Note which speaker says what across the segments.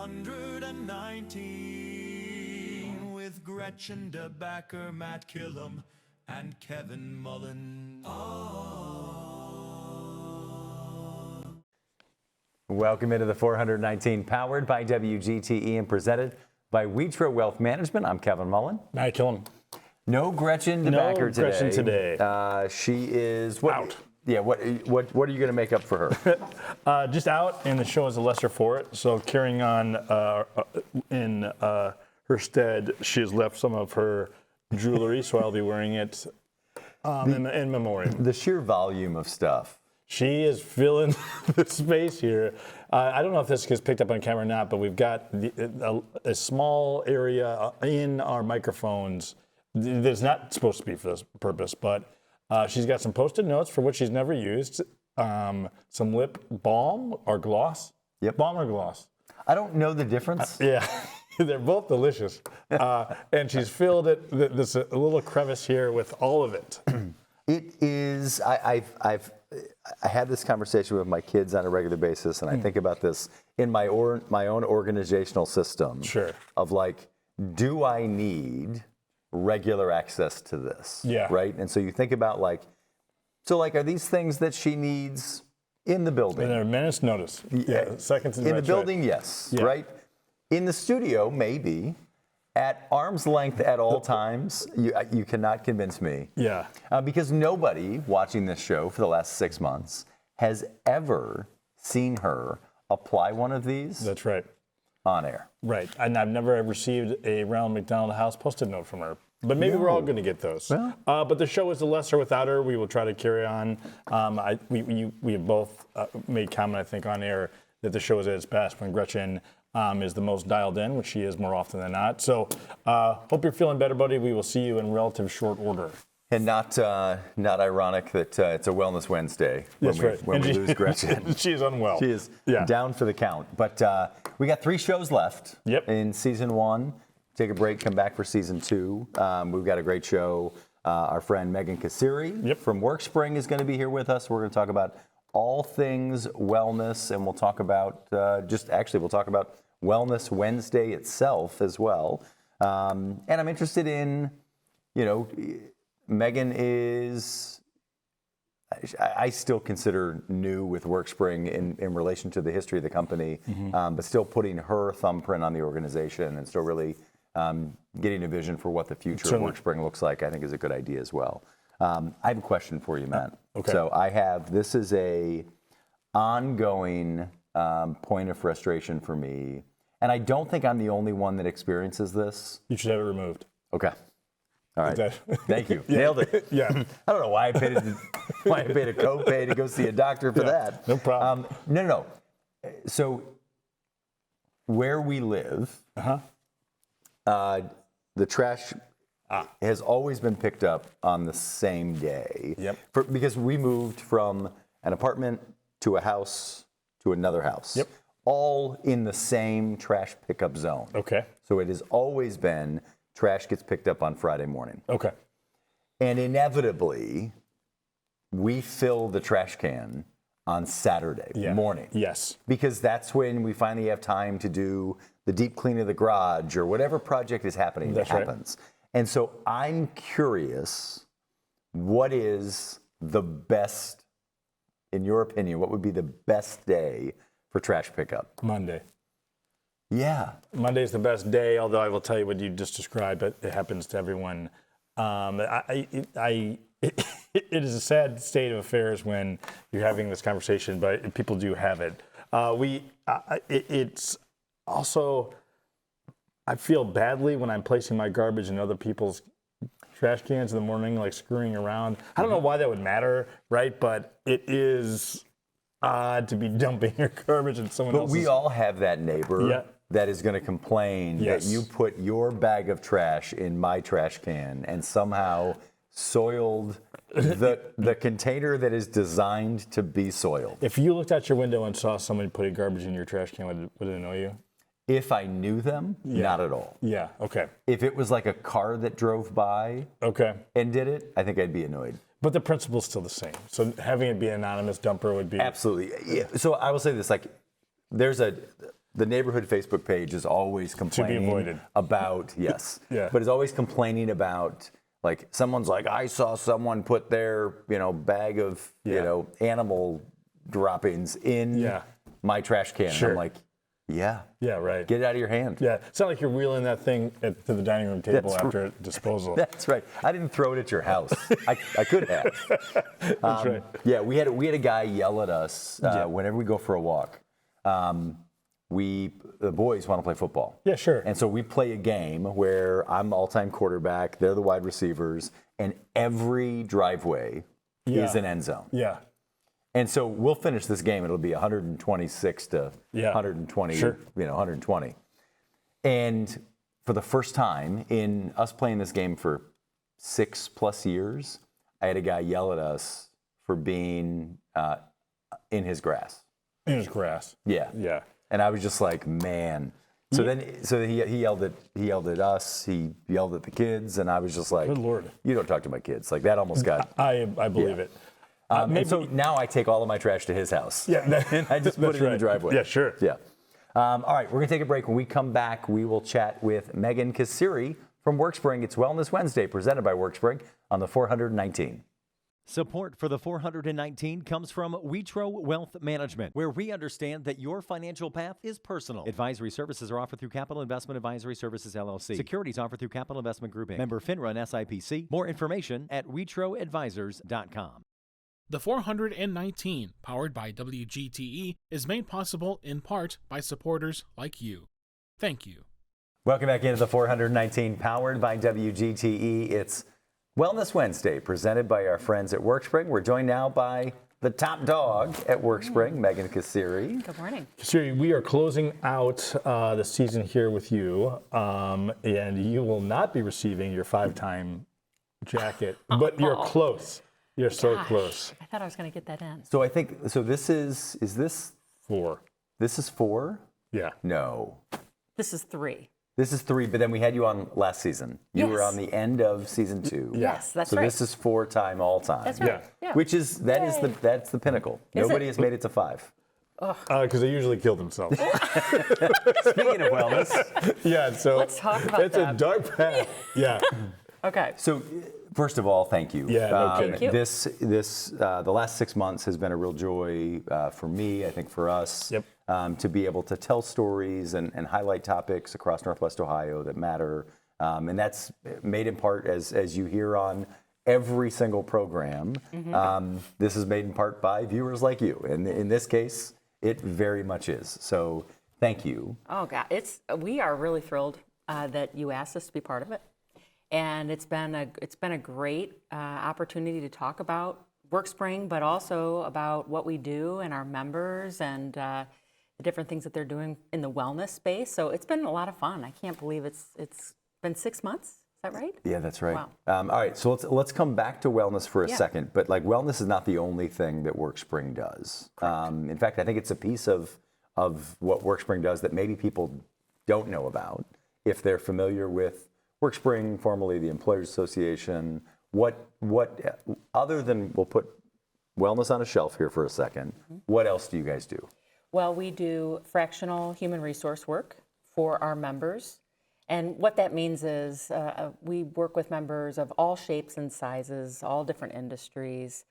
Speaker 1: 119 with Gretchen DeBacker, Matt Killam, and Kevin Mullen.
Speaker 2: Welcome into the 419, powered by WGTE and presented by Wheatro Wealth Management. I'm Kevin Mullen.
Speaker 3: Matt Killam.
Speaker 2: No Gretchen DeBacker today.
Speaker 3: Gretchen today.
Speaker 2: She is
Speaker 3: out.
Speaker 2: Yeah. What are you going to make up for
Speaker 3: her? Just out, and the show is a lesser for it. So carrying on in her stead, she has left some of her jewelry, so I'll be wearing it in memoriam.
Speaker 2: The sheer volume of stuff.
Speaker 3: She is filling the space here. I don't know if this gets picked up on camera or not, but we've got a small area in our microphones that's not supposed to be for this purpose, but she's got some Post-it notes for which she's never used, some lip balm or gloss.
Speaker 2: Yep.
Speaker 3: Balm or gloss.
Speaker 2: I don't know the difference.
Speaker 3: Yeah, they're both delicious. And she's filled it, there's a little crevice here with all of it.
Speaker 2: It is, I had this conversation with my kids on a regular basis, and I think about this in my own organizational system.
Speaker 3: Sure.
Speaker 2: Of like, do I need regular access to this?
Speaker 3: Yeah.
Speaker 2: Right? And so you think about are these things that she needs in the building?
Speaker 3: And they're minutes notice. Yeah, seconds
Speaker 2: in the building, yes.
Speaker 3: Yeah.
Speaker 2: Right? In the studio, maybe. At arm's length at all times, you cannot convince me.
Speaker 3: Yeah.
Speaker 2: Because nobody watching this show for the last 6 months has ever seen her apply one of these.
Speaker 3: That's right.
Speaker 2: On air.
Speaker 3: Right. And I've never received a Ronald McDonald House Post-it note from her. But maybe we're all going to get those.
Speaker 2: Well.
Speaker 3: But the show is a lesser without her. We will try to carry on. We have both made comment, I think, on air that the show is at its best when Gretchen is the most dialed in, which she is more often than not. So hope you're feeling better, buddy. We will see you in relative short order.
Speaker 2: And not ironic that it's a Wellness Wednesday when we lose Gretchen.
Speaker 3: She is unwell.
Speaker 2: She is down for the count. But we got 3 shows left in season 1. Take a break, come back for season 2. We've got a great show. Our friend Megan Casiere from WorkSpring is going to be here with us. We're going to talk about all things wellness, and we'll talk about we'll talk about Wellness Wednesday itself as well. And I'm interested in, Megan is, I still consider new with WorkSpring in relation to the history of the company, but still putting her thumbprint on the organization and still really getting a vision for what the future of WorkSpring looks like, I think is a good idea as well. I have a question for you, Matt.
Speaker 3: Okay.
Speaker 2: So this is a ongoing point of frustration for me, and I don't think I'm the only one that experiences this.
Speaker 3: You should have it removed.
Speaker 2: Okay. All right. Thank you.
Speaker 3: Yeah.
Speaker 2: Nailed it.
Speaker 3: Yeah.
Speaker 2: I don't know why I paid a copay to go see a doctor for that.
Speaker 3: No problem.
Speaker 2: No. So where we live, the trash has always been picked up on the same day.
Speaker 3: Yep.
Speaker 2: Because we moved from an apartment to a house to another house.
Speaker 3: Yep.
Speaker 2: All in the same trash pickup zone.
Speaker 3: Okay.
Speaker 2: So it has always been trash gets picked up on Friday morning.
Speaker 3: Okay.
Speaker 2: And inevitably, we fill the trash can on Saturday morning.
Speaker 3: Yes.
Speaker 2: Because that's when we finally have time to do the deep clean of the garage or whatever project is happening that happens. Right. And so I'm curious, what is the best, in your opinion, what would be the best day for trash pickup?
Speaker 3: Monday.
Speaker 2: Yeah.
Speaker 3: Monday's the best day, although I will tell you what you just described, but it happens to everyone. It is a sad state of affairs when you're having this conversation, but people do have it. It's also, I feel badly when I'm placing my garbage in other people's trash cans in the morning, like screwing around. I don't know why that would matter, right? But it is odd to be dumping your garbage in someone else's.
Speaker 2: But we all have that neighbor that is going to complain that you put your bag of trash in my trash can and somehow soiled the container that is designed to be soiled.
Speaker 3: If you looked out your window and saw somebody putting garbage in your trash can, would it annoy you?
Speaker 2: If I knew them, not at all.
Speaker 3: Yeah, okay.
Speaker 2: If it was like a car that drove by and did it, I think I'd be annoyed.
Speaker 3: But the principle's still the same. So having it be an anonymous dumper would be...
Speaker 2: Absolutely. Yeah. So I will say this, like, there's the neighborhood Facebook page is always complaining about yes,
Speaker 3: Yeah.
Speaker 2: but it's always complaining about like someone's like, I saw someone put their bag of animal droppings in my trash can.
Speaker 3: Sure.
Speaker 2: I'm like, yeah,
Speaker 3: right.
Speaker 2: Get it out of your hand.
Speaker 3: Yeah, it's not like you're wheeling that thing to the dining room table after disposal.
Speaker 2: That's right. I didn't throw it at your house. I could have.
Speaker 3: That's right.
Speaker 2: Yeah, we had a guy yell at us whenever we go for a walk. The boys want to play football.
Speaker 3: Yeah, sure.
Speaker 2: And so we play a game where I'm all-time quarterback, they're the wide receivers, and every driveway is an end zone.
Speaker 3: Yeah.
Speaker 2: And so we'll finish this game. It'll be 126 to 120,
Speaker 3: Sure.
Speaker 2: 120. And for the first time in us playing this game for 6+ years, I had a guy yell at us for being in his grass.
Speaker 3: In his grass.
Speaker 2: Yeah.
Speaker 3: Yeah.
Speaker 2: And I was just like, man. So he yelled at us. He yelled at the kids, and I was just like,
Speaker 3: Good Lord.
Speaker 2: You don't talk to my kids. Like that almost got.
Speaker 3: I believe it.
Speaker 2: And so now I take all of my trash to his house.
Speaker 3: Yeah,
Speaker 2: and I just put it in the driveway.
Speaker 3: Yeah, sure.
Speaker 2: Yeah. All right, we're gonna take a break. When we come back, we will chat with Megan Casiere from WorkSpring. It's Wellness Wednesday, presented by WorkSpring on the 419.
Speaker 4: Support for the 419 comes from Witro Wealth Management, where we understand that your financial path is personal. Advisory services are offered through Capital Investment Advisory Services, LLC. Securities offered through Capital Investment Group, Inc. Member FINRA and SIPC. More information at witroadvisors.com.
Speaker 5: The 419, powered by WGTE, is made possible in part by supporters like you. Thank you.
Speaker 2: Welcome back into the 419, powered by WGTE. It's Wellness Wednesday, presented by our friends at WorkSpring. We're joined now by the top dog at WorkSpring, Megan Casiere.
Speaker 6: Good morning.
Speaker 3: Casiere, we are closing out the season here with you, and you will not be receiving your 5-time jacket, but you're close. You're so close.
Speaker 6: I thought I was going to get that in.
Speaker 2: So I think, this is this?
Speaker 3: 4.
Speaker 2: This is 4?
Speaker 3: Yeah.
Speaker 2: No.
Speaker 6: This is 3.
Speaker 2: This is 3, but then we had you on last season. You were
Speaker 6: Yes.
Speaker 2: on the end of season 2.
Speaker 6: Yes, that's
Speaker 2: so
Speaker 6: right.
Speaker 2: this is 4-time all-time.
Speaker 6: That's right. Yeah.
Speaker 2: Which is that's the pinnacle.
Speaker 6: Is
Speaker 2: Nobody
Speaker 6: it?
Speaker 2: has made it to 5.
Speaker 3: Because they usually kill themselves.
Speaker 2: Speaking of wellness,
Speaker 3: Yeah, so
Speaker 6: Let's talk about
Speaker 3: it's
Speaker 6: that.
Speaker 3: a dark path. Yeah.
Speaker 6: Okay.
Speaker 2: so first of all, thank you.
Speaker 3: Yeah, no kidding.
Speaker 6: Thank you.
Speaker 2: The last 6 months has been a real joy for me. I think for us.
Speaker 3: Yep.
Speaker 2: To be able to tell stories and highlight topics across Northwest Ohio that matter. And that's made in part, as you hear on every single program, this is made in part by viewers like you. And in this case, it very much is. So thank you.
Speaker 6: Oh, God. We are really thrilled that you asked us to be part of it. And it's been a great opportunity to talk about WorkSpring, but also about what we do and our members and the different things that they're doing in the wellness space. So it's been a lot of fun. I can't believe it's been 6 months. Is that right?
Speaker 2: Yeah, that's right.
Speaker 6: Wow.
Speaker 2: All right, so let's come back to wellness for a
Speaker 6: Yeah.
Speaker 2: second. But like wellness is not the only thing that WorkSpring does. In fact, I think it's a piece of what WorkSpring does that maybe people don't know about if they're familiar with WorkSpring, formerly the Employers Association. What other than, we'll put wellness on a shelf here for a second, what else do you guys do?
Speaker 6: Well, we do fractional human resource work for our members. And what that means is we work with members of all shapes and sizes, all different industries,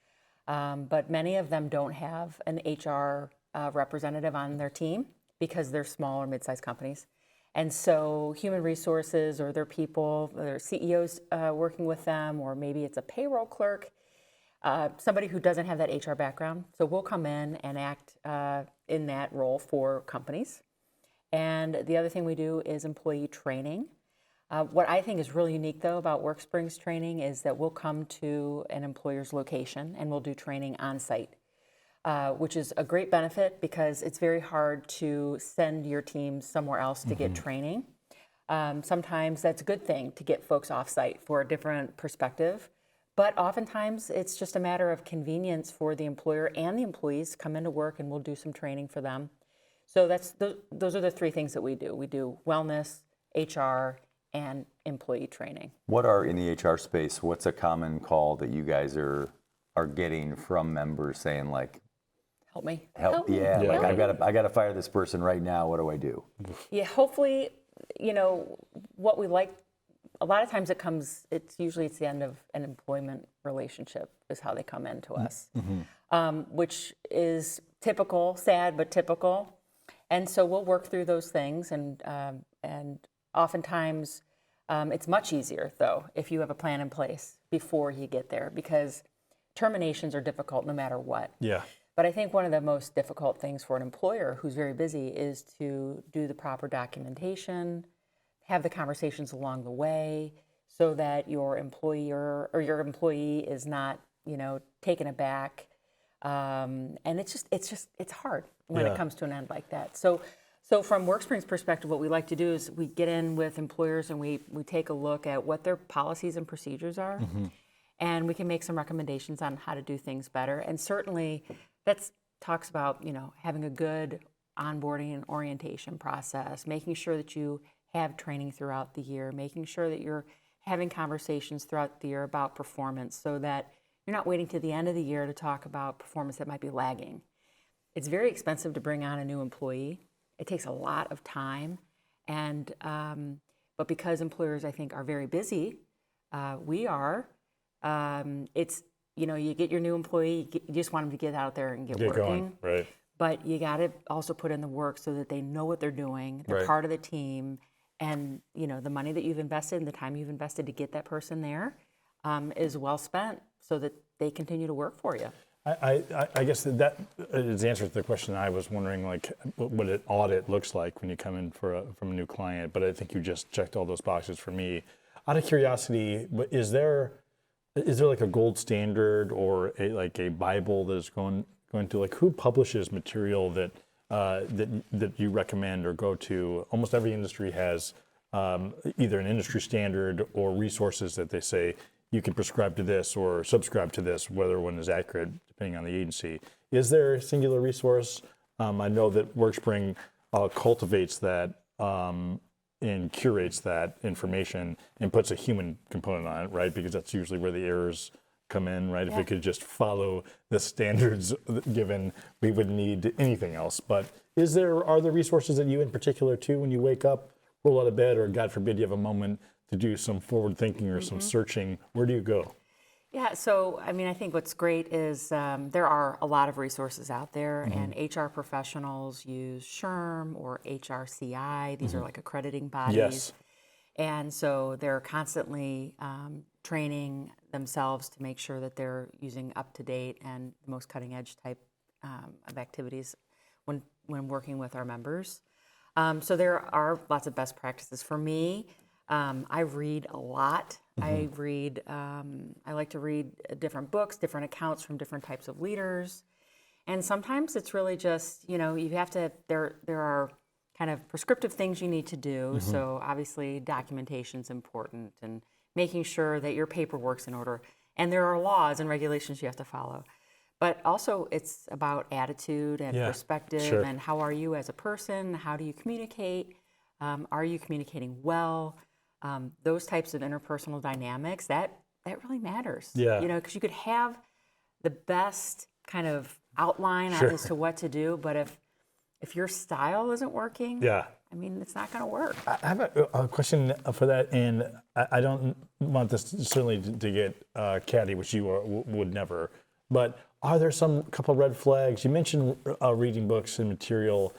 Speaker 6: but many of them don't have an HR representative on their team because they're small or mid-sized companies. And so human resources or their people, their CEOs working with them, or maybe it's a payroll clerk, somebody who doesn't have that HR background. So we'll come in and act in that role for companies. And the other thing we do is employee training. What I think is really unique, though, about WorkSpring's training is that we'll come to an employer's location and we'll do training on site, which is a great benefit because it's very hard to send your team somewhere else to get training. Sometimes that's a good thing to get folks off site for a different perspective. But oftentimes it's just a matter of convenience for the employer and the employees come into work and we'll do some training for them. So those are the 3 things that we do. We do wellness, HR, and employee training.
Speaker 2: What are, in the HR space, what's a common call that you guys are getting from members saying like,
Speaker 6: help me.
Speaker 2: Help, yeah.
Speaker 6: me.
Speaker 2: Like
Speaker 6: Help me.
Speaker 2: I gotta fire this person right now. What do I do?
Speaker 6: Yeah, hopefully, what we like, a lot of times it's usually the end of an employment relationship is how they come into us, which is typical, sad, but typical. And so we'll work through those things, and oftentimes it's much easier, though, if you have a plan in place before you get there, because terminations are difficult no matter what.
Speaker 3: Yeah.
Speaker 6: But I think one of the most difficult things for an employer who's very busy is to do the proper documentation, have the conversations along the way, so that your employer or your employee is not, taken aback. And it's hard when it comes to an end like that. So from WorkSpring's perspective, what we like to do is we get in with employers and we take a look at what their policies and procedures are, and we can make some recommendations on how to do things better. And certainly that talks about, having a good onboarding and orientation process, making sure that you have training throughout the year, making sure that you're having conversations throughout the year about performance, so that you're not waiting to the end of the year to talk about performance that might be lagging. It's very expensive to bring on a new employee. It takes a lot of time, and but because employers, I think, are very busy, we are. It's you get your new employee, you just want them to get out there and get working.
Speaker 3: Going, right?
Speaker 6: But you got to also put in the work so that they know what they're doing. They're part of the team, and the money that you've invested and the time you've invested to get that person there is well spent, so that they continue to work for you.
Speaker 3: I guess that is the answer to the question. I was wondering, like, what an audit looks like when you come in from a new client, but I think you just checked all those boxes for me. Out of curiosity, is there like a gold standard or a Bible that is going to, like, who publishes material that you recommend or go to? Almost every industry has either an industry standard or resources that they say you can prescribe to this or subscribe to this, whether one is accurate depending on the agency. Is there a singular resource? I know that WorkSpring cultivates that and curates that information and puts a human component on it, right? Because that's usually where the errors come in, right? Yeah. If we could just follow the standards given, we wouldn't need anything else. But are there resources that you in particular too, when you wake up, roll out of bed, or God forbid you have a moment to do some forward thinking or some searching, where do you go?
Speaker 6: Yeah, so I think what's great is there are a lot of resources out there, and HR professionals use SHRM or HRCI. These are like accrediting bodies.
Speaker 3: Yes.
Speaker 6: And so they're constantly training themselves to make sure that they're using up-to-date and the most cutting-edge type of activities when working with our members. So there are lots of best practices. For me, I read a lot. I like to read different books, different accounts from different types of leaders. And sometimes it's really just, you have to, there are kind of prescriptive things you need to do. So obviously documentation's important, and making sure that your paperwork's in order. And there are laws and regulations you have to follow. But also it's about attitude and perspective, and how are you as a person? How do you communicate? Are you communicating well? Those types of interpersonal dynamics, that really matters.
Speaker 3: Yeah.
Speaker 6: Because you could have the best kind of outline as to what to do, but if your style isn't working, it's not going to work.
Speaker 3: I have a question for that, and I don't want this certainly to get catty, which you would never, but are there some couple red flags? You mentioned reading books and material.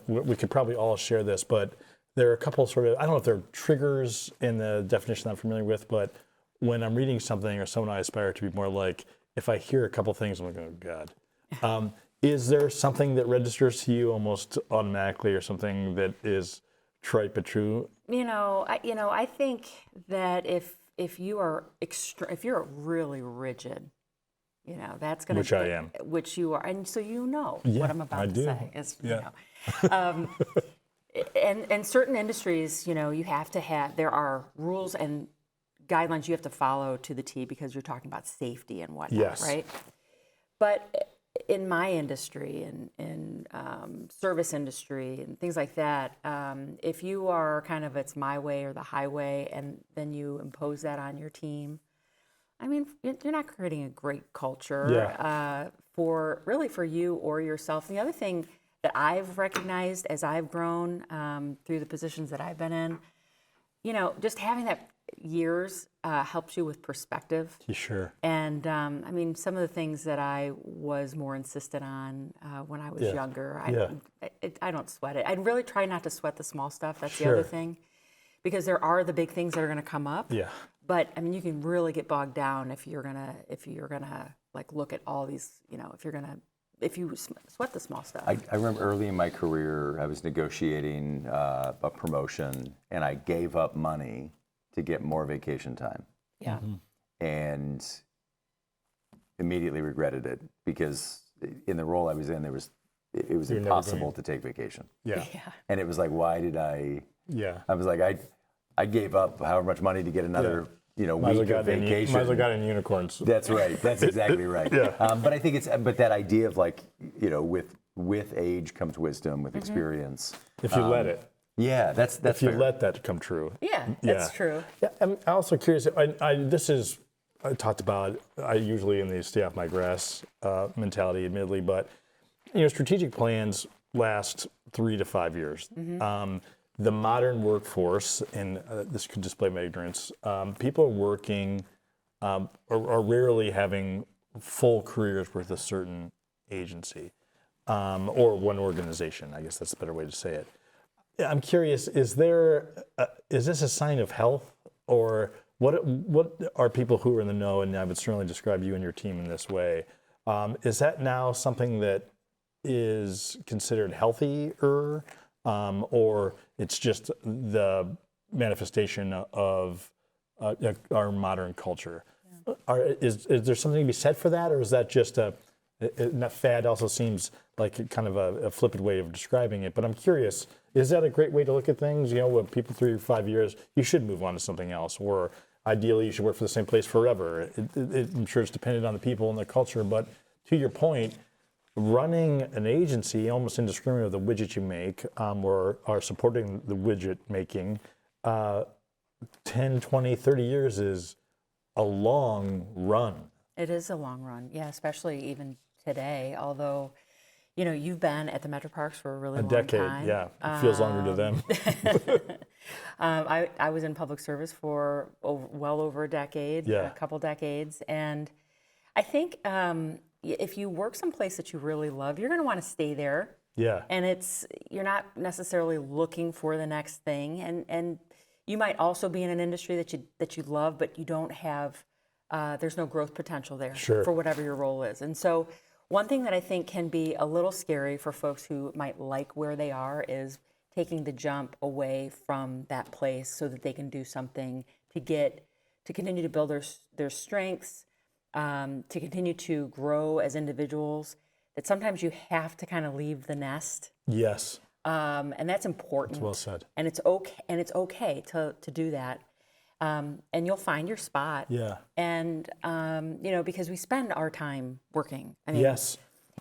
Speaker 3: We could probably all share this, but there are a couple sort of, I don't know if they're triggers in the definition I'm familiar with, but when I'm reading something or someone I aspire to be more like, if I hear a couple things, I'm like, oh God. Is there something that registers to you almost automatically, or something that is trite but true?
Speaker 6: I think that if you are if you're really rigid, that's going to,
Speaker 3: which I am,
Speaker 6: which you are, and so what I'm about to say is, and certain industries, you have to have, there are rules and guidelines you have to follow to the T, because you're talking about safety and whatnot, right? But in my industry, in service industry and things like that, if you are kind of, it's my way or the highway, and then you impose that on your team, you're not creating a great culture for you or yourself. The other thing that I've recognized as I've grown through the positions that I've been in, you know, just having that years helps you with perspective.
Speaker 3: Sure.
Speaker 6: And I mean, some of the things that I was more insistent on when I was younger, I don't sweat it. I really try not to sweat the small stuff. That's the other thing, because there are the big things that are going to come up.
Speaker 3: Yeah.
Speaker 6: But I mean, you can really get bogged down if you're gonna like look at all these, you know, if you sweat the small stuff.
Speaker 2: I remember early in my career, I was negotiating a promotion, and I gave up money to get more vacation time.
Speaker 6: Yeah.
Speaker 2: And immediately regretted it, because in the role I was in, it was impossible to take vacation.
Speaker 3: Yeah.
Speaker 2: And it was like, why did I?
Speaker 3: Yeah.
Speaker 2: I was like, I gave up however much money to get another, week of vacation.
Speaker 3: Might as well got in unicorns.
Speaker 2: That's right. That's exactly right. But I think but that idea of like, with age comes wisdom, with experience.
Speaker 3: If you let it.
Speaker 2: Yeah, that's
Speaker 3: if you
Speaker 2: fair.
Speaker 3: let that come true.
Speaker 6: Yeah, that's true.
Speaker 3: Yeah, I'm also curious. I talked about. I usually in the stay off my grass mentality, admittedly, but strategic plans last 3 to 5 years. The modern workforce, and this could display my ignorance. People are working, are rarely having full careers with a certain agency or one organization. I guess that's a better way to say it. I'm curious, is this a sign of health, or what are people who are in the know, and I would certainly describe you and your team in this way, is that now something that is considered healthier, or it's just the manifestation of our modern culture? Is there something to be said for that, or is that just that fad also seems like kind of a flippant way of describing it, but I'm curious, is that a great way to look at things? When people 3 or 5 years, you should move on to something else, or ideally you should work for the same place forever. I'm sure it's dependent on the people and the culture, but to your point, running an agency, almost indiscriminate of the widget you make, or are supporting the widget making, 10, 20, 30 years is a long run.
Speaker 6: It is a long run, yeah, especially even today, although, you've been at the Metro Parks for a really long
Speaker 3: decade,
Speaker 6: time.
Speaker 3: yeah. It feels longer to them.
Speaker 6: I was in public service for well over a decade, a couple decades, and I think if you work someplace that you really love, you're going to want to stay there.
Speaker 3: Yeah.
Speaker 6: And you're not necessarily looking for the next thing, and you might also be in an industry that you love, but you don't have. There's no growth potential there for whatever your role is. And so one thing that I think can be a little scary for folks who might like where they are is taking the jump away from that place so that they can do something to continue to build their strengths, to continue to grow as individuals, that sometimes you have to kind of leave the nest.
Speaker 3: Yes.
Speaker 6: And that's important.
Speaker 3: That's well said.
Speaker 6: And it's okay to do that. And you'll find your spot.
Speaker 3: Yeah.
Speaker 6: And, because we spend our time working. I mean,
Speaker 3: yes.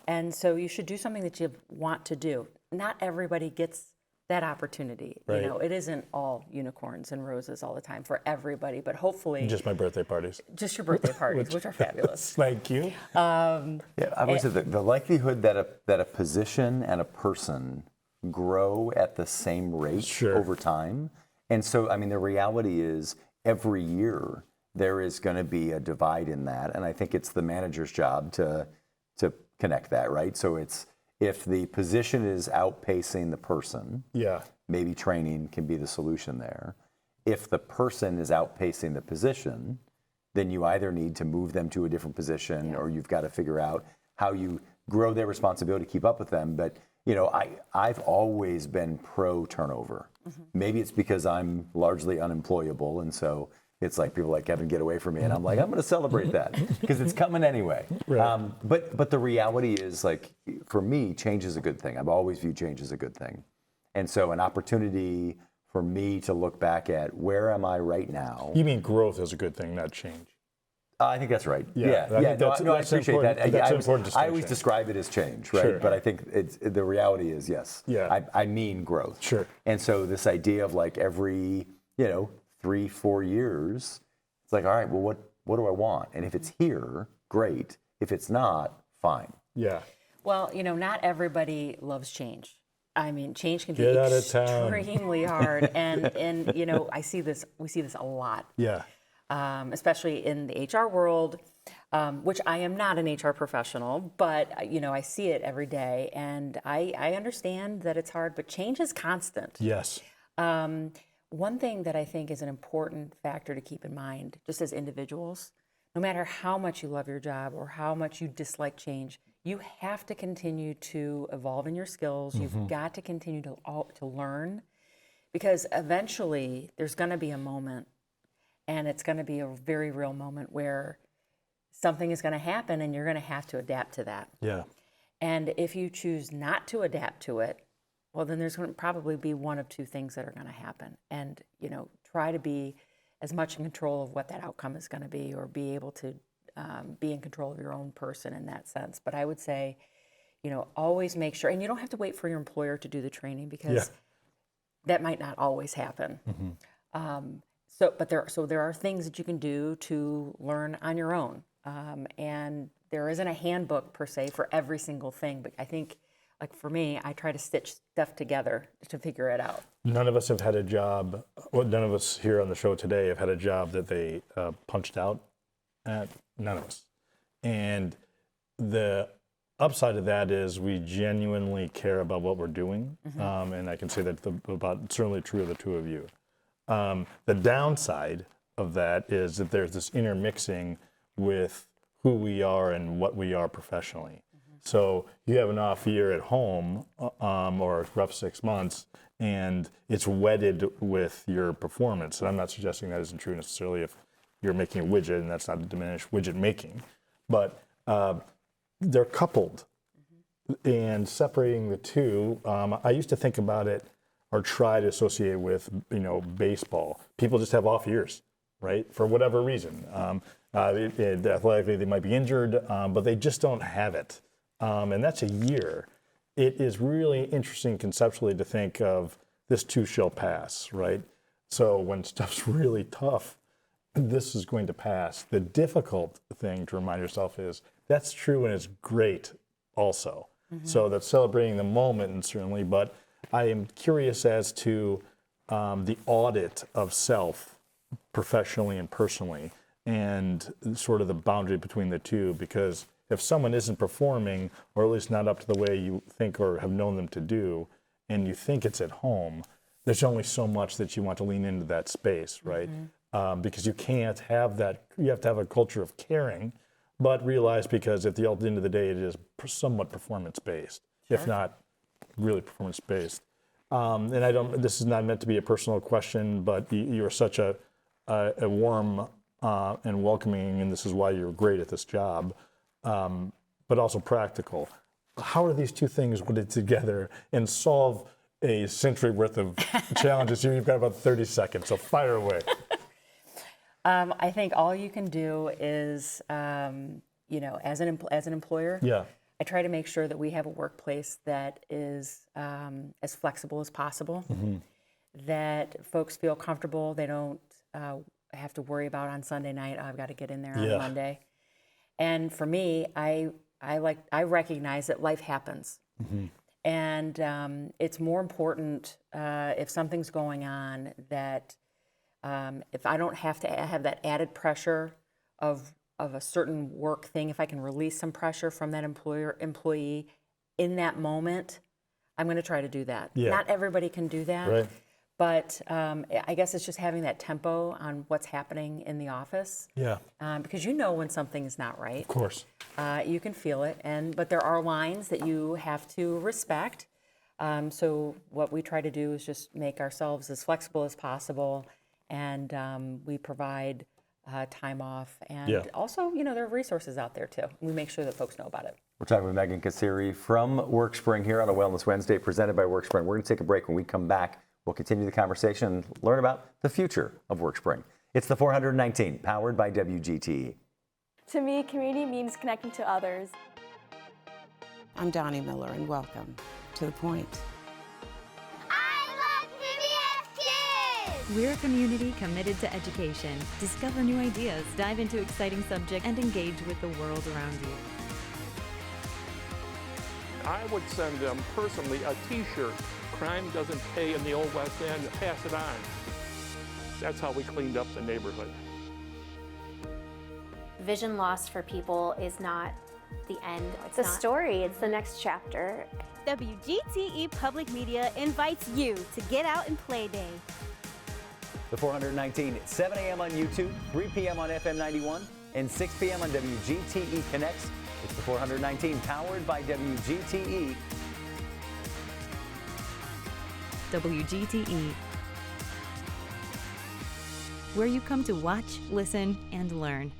Speaker 6: And so you should do something that you want to do. Not everybody gets that opportunity.
Speaker 3: Right.
Speaker 6: It isn't all unicorns and roses all the time for everybody, but hopefully.
Speaker 3: Just my birthday parties.
Speaker 6: Just your birthday parties, which are fabulous.
Speaker 3: Thank you.
Speaker 2: I always say the likelihood that a position and a person grow at the same rate over time. And so, I mean, the reality is every year there is going to be a divide in that. And I think it's the manager's job to connect that, right? So it's, if the position is outpacing the person, maybe training can be the solution there. If the person is outpacing the position, then you either need to move them to a different position or you've got to figure out how you grow their responsibility to keep up with them. But I've always been pro turnover. Mm-hmm. Maybe it's because I'm largely unemployable, and so it's like people like Kevin, get away from me, and I'm like, I'm going to celebrate that because it's coming anyway. Right. But the reality is, like, for me, change is a good thing. I've always viewed change as a good thing, and so an opportunity for me to look back at where am I right now.
Speaker 3: You mean growth is a good thing, not change?
Speaker 2: I think that's right.
Speaker 3: Yeah.
Speaker 2: I appreciate that.
Speaker 3: That's an important distinction.
Speaker 2: I always describe it as change, right?
Speaker 3: Sure.
Speaker 2: But I think the reality is, yes.
Speaker 3: Yeah.
Speaker 2: I mean growth.
Speaker 3: Sure.
Speaker 2: And so this idea of like every 3-4 years, it's like, all right, well, what do I want? And if it's here, great. If it's not, fine.
Speaker 3: Yeah.
Speaker 6: Well, not everybody loves change. I mean, change can be
Speaker 3: Get out of town.
Speaker 6: extremely hard, and we see this a lot.
Speaker 3: Yeah.
Speaker 6: Especially in the HR world, which I am not an HR professional, but I see it every day, and I understand that it's hard, but change is constant.
Speaker 3: Yes.
Speaker 6: One thing that I think is an important factor to keep in mind, just as individuals, no matter how much you love your job or how much you dislike change, you have to continue to evolve in your skills. You've got to continue to learn, because eventually there's going to be a moment, and it's going to be a very real moment, where something is going to happen and you're going to have to adapt to that.
Speaker 3: Yeah.
Speaker 6: And if you choose not to adapt to it, well, then there's going to probably be one of two things that are going to happen. And, try to be as much in control of what that outcome is going to be, or be able to be in control of your own person in that sense. But I would say, always make sure, and you don't have to wait for your employer to do the training, because that might not always happen. So there are things that you can do to learn on your own. And there isn't a handbook per se for every single thing, but I think, like for me, I try to stitch stuff together to figure it out.
Speaker 3: None of us have had a job, none of us here on the show today have had a job that they punched out at. None of us. And the upside of that is we genuinely care about what we're doing. And I can say that about certainly true of the two of you. The downside of that is that there's this intermixing with who we are and what we are professionally. So you have an off year at home, or a rough 6 months, and it's wedded with your performance. And I'm not suggesting that isn't true necessarily if you're making a widget, and that's not to diminish widget making, but they're coupled. And separating the two, I used to think about it, or try to associate with, baseball. People just have off years, right? For whatever reason. Athletically, they might be injured, but they just don't have it. And that's a year. It is really interesting conceptually to think of this too shall pass, right? So when stuff's really tough, this is going to pass. The difficult thing to remind yourself is that's true and it's great also. So that's celebrating the moment, and certainly, but I am curious as to the audit of self professionally and personally, and sort of the boundary between the two, because if someone isn't performing, or at least not up to the way you think or have known them to do, and you think it's at home, there's only so much that you want to lean into that space, right? Because you can't have that, you have to have a culture of caring, but realize, because at the end of the day, it is somewhat performance-based, if not really performance-based. And this is not meant to be a personal question, but you're such a warm and welcoming, and this is why you're great at this job, but also practical. How are these two things put together and solve a century worth of challenges? You've got about 30 seconds, so fire away.
Speaker 6: I think all you can do is, as an employer, I try to make sure that we have a workplace that is as flexible as possible, that folks feel comfortable. They don't have to worry about on Sunday night, I've got to get in there on Monday. And for me, I recognize that life happens. And it's more important if something's going on that if I don't have to have that added pressure of a certain work thing, if I can release some pressure from that employee in that moment, I'm going to try to do that. Not everybody can do that, but I guess it's just having that tempo on what's happening in the office. Because when something is not right.
Speaker 3: Of course.
Speaker 6: You can feel it, but there are lines that you have to respect. So what we try to do is just make ourselves as flexible as possible, and we provide time off, and also, there are resources out there too. We make sure that folks know about it.
Speaker 2: We're talking with Megan Casiere from WorkSpring here on a Wellness Wednesday presented by WorkSpring. We're going to take a break. When we come back, we'll continue the conversation and learn about the future of WorkSpring. It's the 419, powered by WGTE.
Speaker 7: To me, community means connecting to others.
Speaker 8: I'm Donnie Miller, and welcome to The Point.
Speaker 9: We're a community committed to education. Discover new ideas, dive into exciting subjects, and engage with the world around you.
Speaker 10: I would send them personally a T-shirt. Crime doesn't pay in the Old West End. Pass it on. That's how we cleaned up the neighborhood.
Speaker 11: Vision loss for people is not the end.
Speaker 7: It's a story. It's the next chapter.
Speaker 12: WGTE Public Media invites you to Get Out and Play Day.
Speaker 4: The 419 at 7 a.m. on YouTube, 3 p.m. on FM 91, and 6 p.m. on WGTE Connects. It's the 419 powered by WGTE.
Speaker 9: WGTE, where you come to watch, listen, and learn.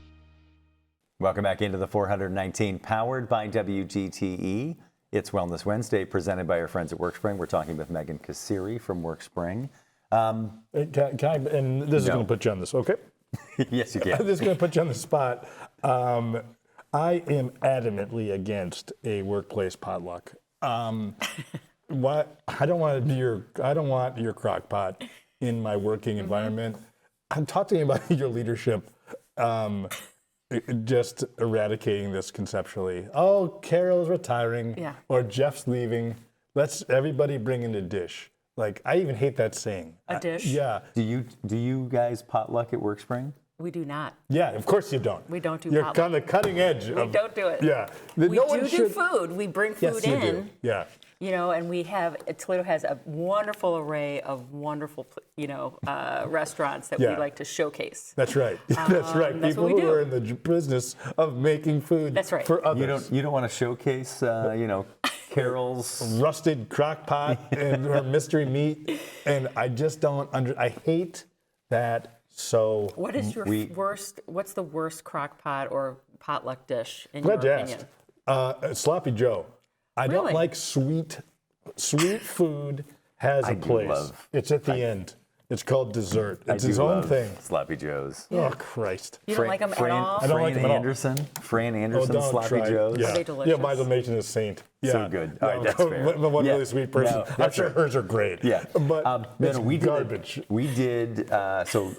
Speaker 2: Welcome back into the 419 powered by WGTE. It's Wellness Wednesday presented by our friends at WorkSpring. We're talking with Megan Casiere from WorkSpring.
Speaker 3: Can I, and this is going to put you on this, okay?
Speaker 2: Yes, you can.
Speaker 3: This is going to put you on the spot. I am adamantly against a workplace potluck. What I don't want your crock pot in my working environment. I'm talking about your leadership. Just eradicating this conceptually. Oh, Carol's retiring, or Jeff's leaving. Let's everybody bring in a dish. Like, I even hate that saying.
Speaker 6: A dish?
Speaker 3: Yeah.
Speaker 2: Do you guys potluck at WorkSpring?
Speaker 6: We do not.
Speaker 3: Yeah, of course you don't.
Speaker 6: We don't do
Speaker 3: You're
Speaker 6: potluck.
Speaker 3: on the cutting edge.
Speaker 6: We don't do it.
Speaker 3: Yeah.
Speaker 6: We do food. We bring food
Speaker 3: yes, you
Speaker 6: in.
Speaker 3: Do. Yeah.
Speaker 6: You know, and we have, Toledo has a wonderful array of wonderful, restaurants that we like to showcase.
Speaker 3: That's right. That's right.
Speaker 6: That's
Speaker 3: People
Speaker 6: what we
Speaker 3: who
Speaker 6: do.
Speaker 3: are in the business of making food
Speaker 6: That's right.
Speaker 3: for others.
Speaker 2: You don't want to showcase, Carol's
Speaker 3: rusted crock pot and her mystery meat, and I just don't I hate that. So
Speaker 6: what is your worst? What's the worst crock pot or potluck dish in
Speaker 3: glad
Speaker 6: your
Speaker 3: you
Speaker 6: opinion?
Speaker 3: asked. Sloppy Joe. I don't like sweet food has a place.
Speaker 2: It's
Speaker 3: at the end. It's called dessert. It's its own thing.
Speaker 2: Sloppy Joes.
Speaker 3: Oh, Christ.
Speaker 6: You don't like them at all?
Speaker 3: I don't like them at all.
Speaker 2: Fran Anderson Sloppy Joes.
Speaker 3: Yeah.
Speaker 6: Are they delicious?
Speaker 3: Yeah, my Dalmatian is Saint. Yeah.
Speaker 2: So good. All right, that's fair.
Speaker 3: One really sweet person.
Speaker 2: No,
Speaker 3: I'm sure hers are great.
Speaker 2: Yeah.
Speaker 3: But it's garbage.
Speaker 2: We did, so.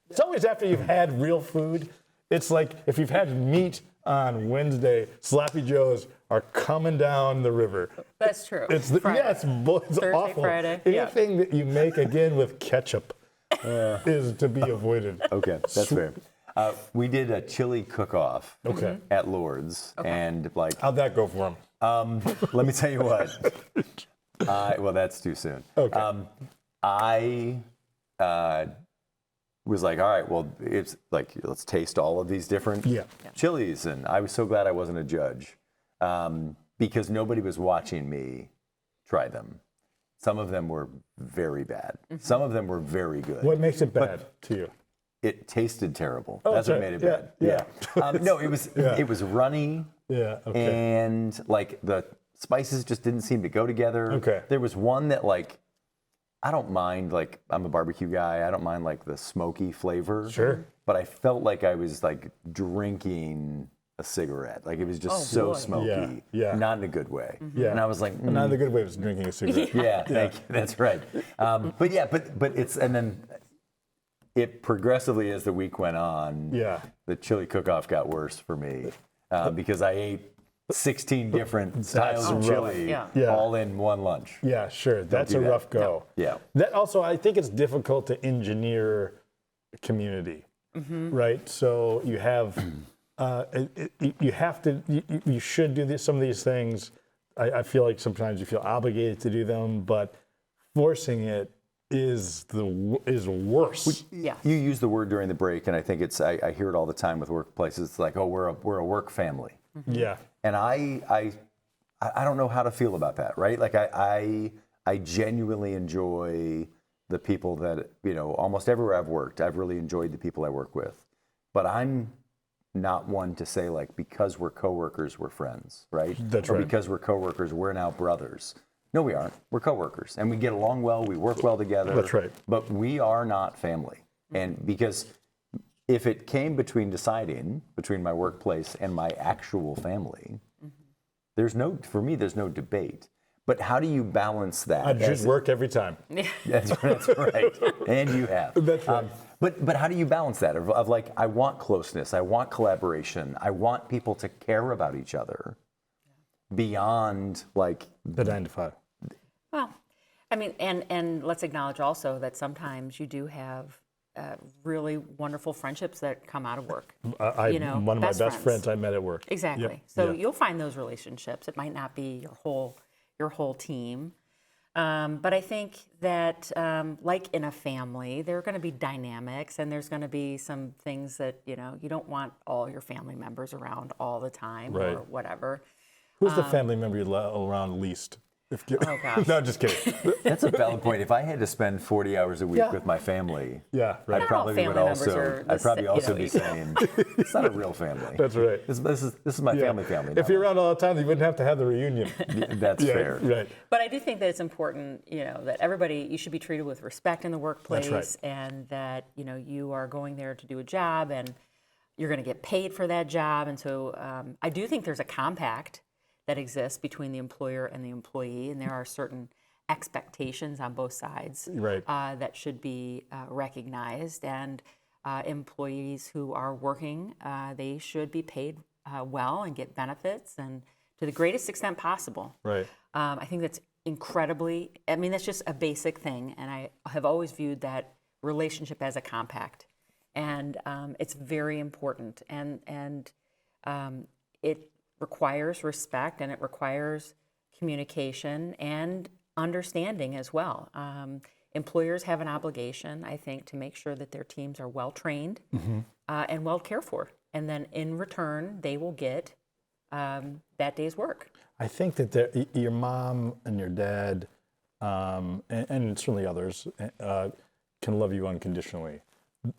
Speaker 3: It's always after you've had real food. It's like if you've had meat on Wednesday, Sloppy Joes are coming down the river.
Speaker 6: That's true.
Speaker 3: It's
Speaker 6: Thursday,
Speaker 3: awful.
Speaker 6: Friday.
Speaker 3: Anything that you make again with ketchup is to be avoided.
Speaker 2: Okay, that's fair. We did a chili cook-off at Lourdes, and
Speaker 3: how'd that go for him?
Speaker 2: Let me tell you what. Well, that's too soon.
Speaker 3: Okay.
Speaker 2: I was like, all right, well, it's like, let's taste all of these different chilies. And I was so glad I wasn't a judge because nobody was watching me try them. Some of them were very bad. Some of them were very good.
Speaker 3: What makes it bad to you?
Speaker 2: It tasted terrible.
Speaker 3: Oh,
Speaker 2: that's what made it bad.
Speaker 3: Yeah.
Speaker 2: No, it was runny.
Speaker 3: Yeah. Okay.
Speaker 2: And like the spices just didn't seem to go together.
Speaker 3: Okay.
Speaker 2: There was one that I don't mind, I'm a barbecue guy. I don't mind the smoky flavor.
Speaker 3: Sure.
Speaker 2: But I felt like I was drinking a cigarette. It was just so smoky.
Speaker 3: Yeah.
Speaker 2: Not in a good way.
Speaker 3: Yeah.
Speaker 2: And I was like,
Speaker 3: Not the good way was drinking a cigarette.
Speaker 2: Yeah, thank you. That's right. But it's, and then it progressively as the week went on, the chili cook-off got worse for me because I ate 16 different styles of chili all in one lunch.
Speaker 3: Yeah, sure. That's a rough go.
Speaker 2: No. Yeah.
Speaker 3: That also, I think it's difficult to engineer community, right? So you have, you should do some of these things. I feel like sometimes you feel obligated to do them, but forcing it is worse.
Speaker 6: Yeah.
Speaker 2: You use the word during the break, and I think I hear it all the time with workplaces. It's like, oh, we're a work family.
Speaker 3: Yeah.
Speaker 2: And I don't know how to feel about that, right? I genuinely enjoy the people that, almost everywhere I've worked, I've really enjoyed the people I work with. But I'm not one to say because we're coworkers, we're friends, right?
Speaker 3: That's
Speaker 2: or
Speaker 3: right.
Speaker 2: because we're coworkers, we're now brothers. No, we aren't. We're coworkers, and we get along well. We work well together.
Speaker 3: That's right.
Speaker 2: But we are not family. And because if it came between my workplace and my actual family, for me, there's no debate. But how do you balance that?
Speaker 3: I just work every time.
Speaker 2: That's right. And you have.
Speaker 3: That's right.
Speaker 2: But how do you balance that? Of I want closeness, I want collaboration, I want people to care about each other. beyond like
Speaker 3: the 9 to 5.
Speaker 6: Well, I mean, and let's acknowledge also that sometimes you do have really wonderful friendships that come out of work.
Speaker 3: One of my best friends I met at work.
Speaker 6: Exactly.
Speaker 3: Yep.
Speaker 6: So you'll find those relationships. It might not be your whole team. But I think that, like in a family, there are going to be dynamics, and there's going to be some things that, you don't want all your family members around all the time or whatever.
Speaker 3: Who's the family member you around least?
Speaker 6: Oh, gosh.
Speaker 3: No, just kidding.
Speaker 2: That's a valid point. If I had to spend 40 hours a week with my family, I probably would also. I'd probably also be saying, it's not a real family.
Speaker 3: That's right.
Speaker 2: This is my family.
Speaker 3: If you're around all the time, you wouldn't have to have the reunion.
Speaker 2: That's fair.
Speaker 3: Right.
Speaker 6: But I do think that it's important, that everybody, you should be treated with respect in the workplace.
Speaker 3: That's right.
Speaker 6: And that, you are going there to do a job and you're going to get paid for that job. And so I do think there's a compact that exists between the employer and the employee, and there are certain expectations on both sides that should be recognized. And employees who are working, they should be paid well and get benefits, and to the greatest extent possible.
Speaker 3: Right.
Speaker 6: I think that's that's just a basic thing, and I have always viewed that relationship as a compact, and it's very important, and it requires respect, and it requires communication and understanding as well. Employers have an obligation, I think, to make sure that their teams are well trained and well cared for, and then in return, they will get that day's work.
Speaker 3: I think that your mom and your dad, and certainly others, can love you unconditionally.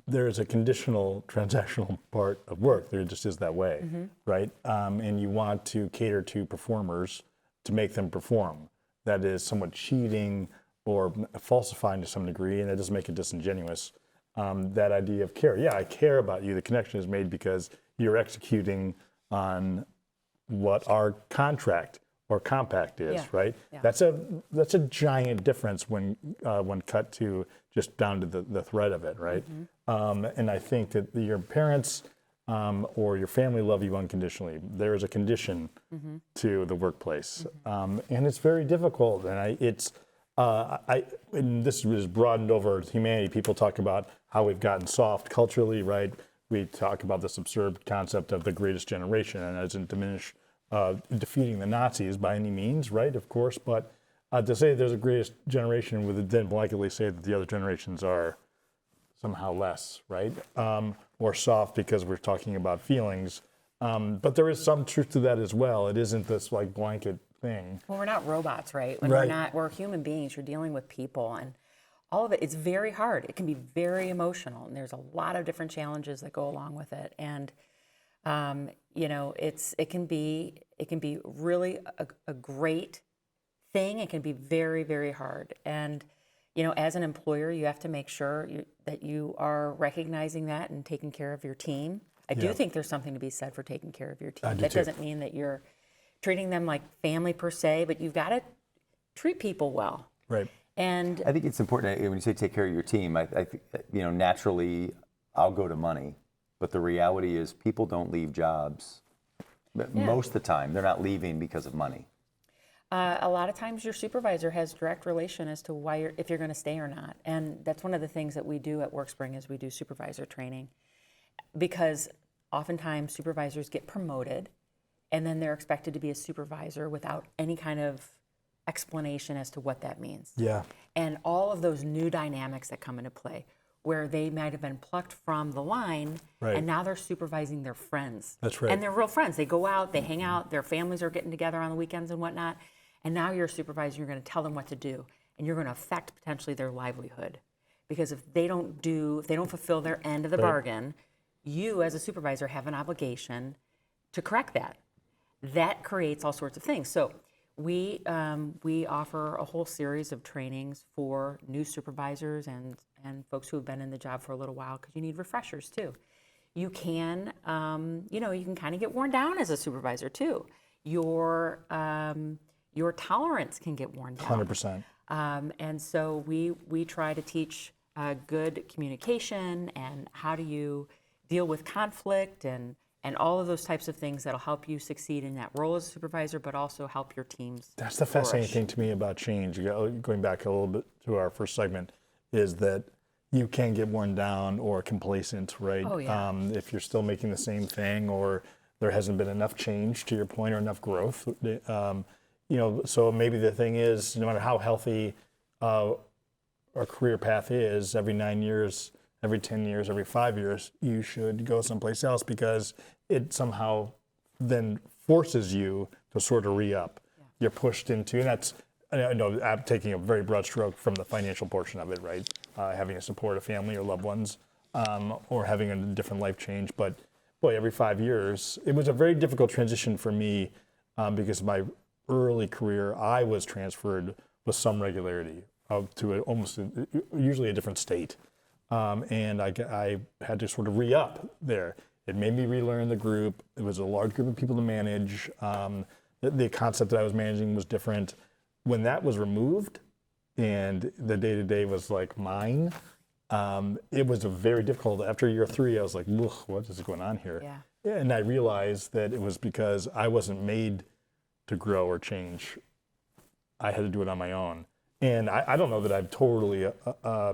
Speaker 3: There is a conditional transactional part of work. There just is that way, right? And you want to cater to performers to make them perform. That is somewhat cheating or falsifying to some degree, and it doesn't make it disingenuous. That idea of care. Yeah, I care about you. The connection is made because you're executing on what our contract or compact is, right? Yeah. That's a giant difference when cut to just down to the thread of it, right? And I think that your parents or your family love you unconditionally. There is a condition to the workplace, and it's very difficult. And and this is broadened over humanity. People talk about how we've gotten soft culturally, right? We talk about this absurd concept of the greatest generation, and that doesn't diminish defeating the Nazis by any means, right? Of course, but to say there's a greatest generation would then blanketly say that the other generations are somehow less, right? Or soft because we're talking about feelings. But there is some truth to that as well. It isn't this like blanket thing.
Speaker 6: Well, we're not robots, right? We're human beings. You're dealing with people, and all of it's very hard. It can be very emotional, and there's a lot of different challenges that go along with it. And it can be really a great thing. It can be very, very hard. And as an employer, you have to make sure that you are recognizing that and taking care of your team. I do think there's something to be said for taking care of your team. That doesn't mean that you're treating them like family per se, but you've got to treat people well.
Speaker 3: Right.
Speaker 2: And I think it's important when you say take care of your team. I think naturally I'll go to money, but the reality is people don't leave jobs. Most of the time, they're not leaving because of money.
Speaker 6: A lot of times your supervisor has direct relation as to if you're going to stay or not. And that's one of the things that we do at WorkSpring is we do supervisor training, because oftentimes supervisors get promoted and then they're expected to be a supervisor without any kind of explanation as to what that means.
Speaker 3: Yeah.
Speaker 6: And all of those new dynamics that come into play, where they might have been plucked from the line, and now they're supervising their friends.
Speaker 3: That's right.
Speaker 6: And they're real friends. They go out, they hang out, their families are getting together on the weekends and whatnot, and now you're a supervisor, you're going to tell them what to do, and you're going to affect potentially their livelihood. Because if they don't fulfill their end of the bargain, you as a supervisor have an obligation to correct that. That creates all sorts of things. So we offer a whole series of trainings for new supervisors and folks who have been in the job for a little while, because you need refreshers too. You can, you can kind of get worn down as a supervisor too. Your tolerance can get worn down.
Speaker 3: 100%.
Speaker 6: And so we try to teach good communication and how do you deal with conflict and and all of those types of things that'll help you succeed in that role as a supervisor, but also help your teams.
Speaker 3: That's the fascinating thing to me about change. Going back a little bit to our first segment, is that you can get worn down or complacent, right?
Speaker 6: Oh, yeah.
Speaker 3: If you're still making the same thing, or there hasn't been enough change, to your point, or enough growth. So maybe the thing is, no matter how healthy our career path is, every 9 years, every 10 years, every 5 years, you should go someplace else, because it somehow then forces you to sort of re-up. Yeah. You're pushed into, and that's, I know I'm taking a very broad stroke from the financial portion of it, right? Having to support a family or loved ones, or having a different life change. But boy, every 5 years, it was a very difficult transition for me, because my early career, I was transferred with some regularity to usually a different state. And I had to sort of re-up there. It made me relearn the group. It was a large group of people to manage. The concept that I was managing was different. When that was removed and the day-to-day was like mine, it was a very difficult. After year 3, I was like, what is going on here? Yeah. And I realized that it was because I wasn't made to grow or change. I had to do it on my own. And I don't know that I've totally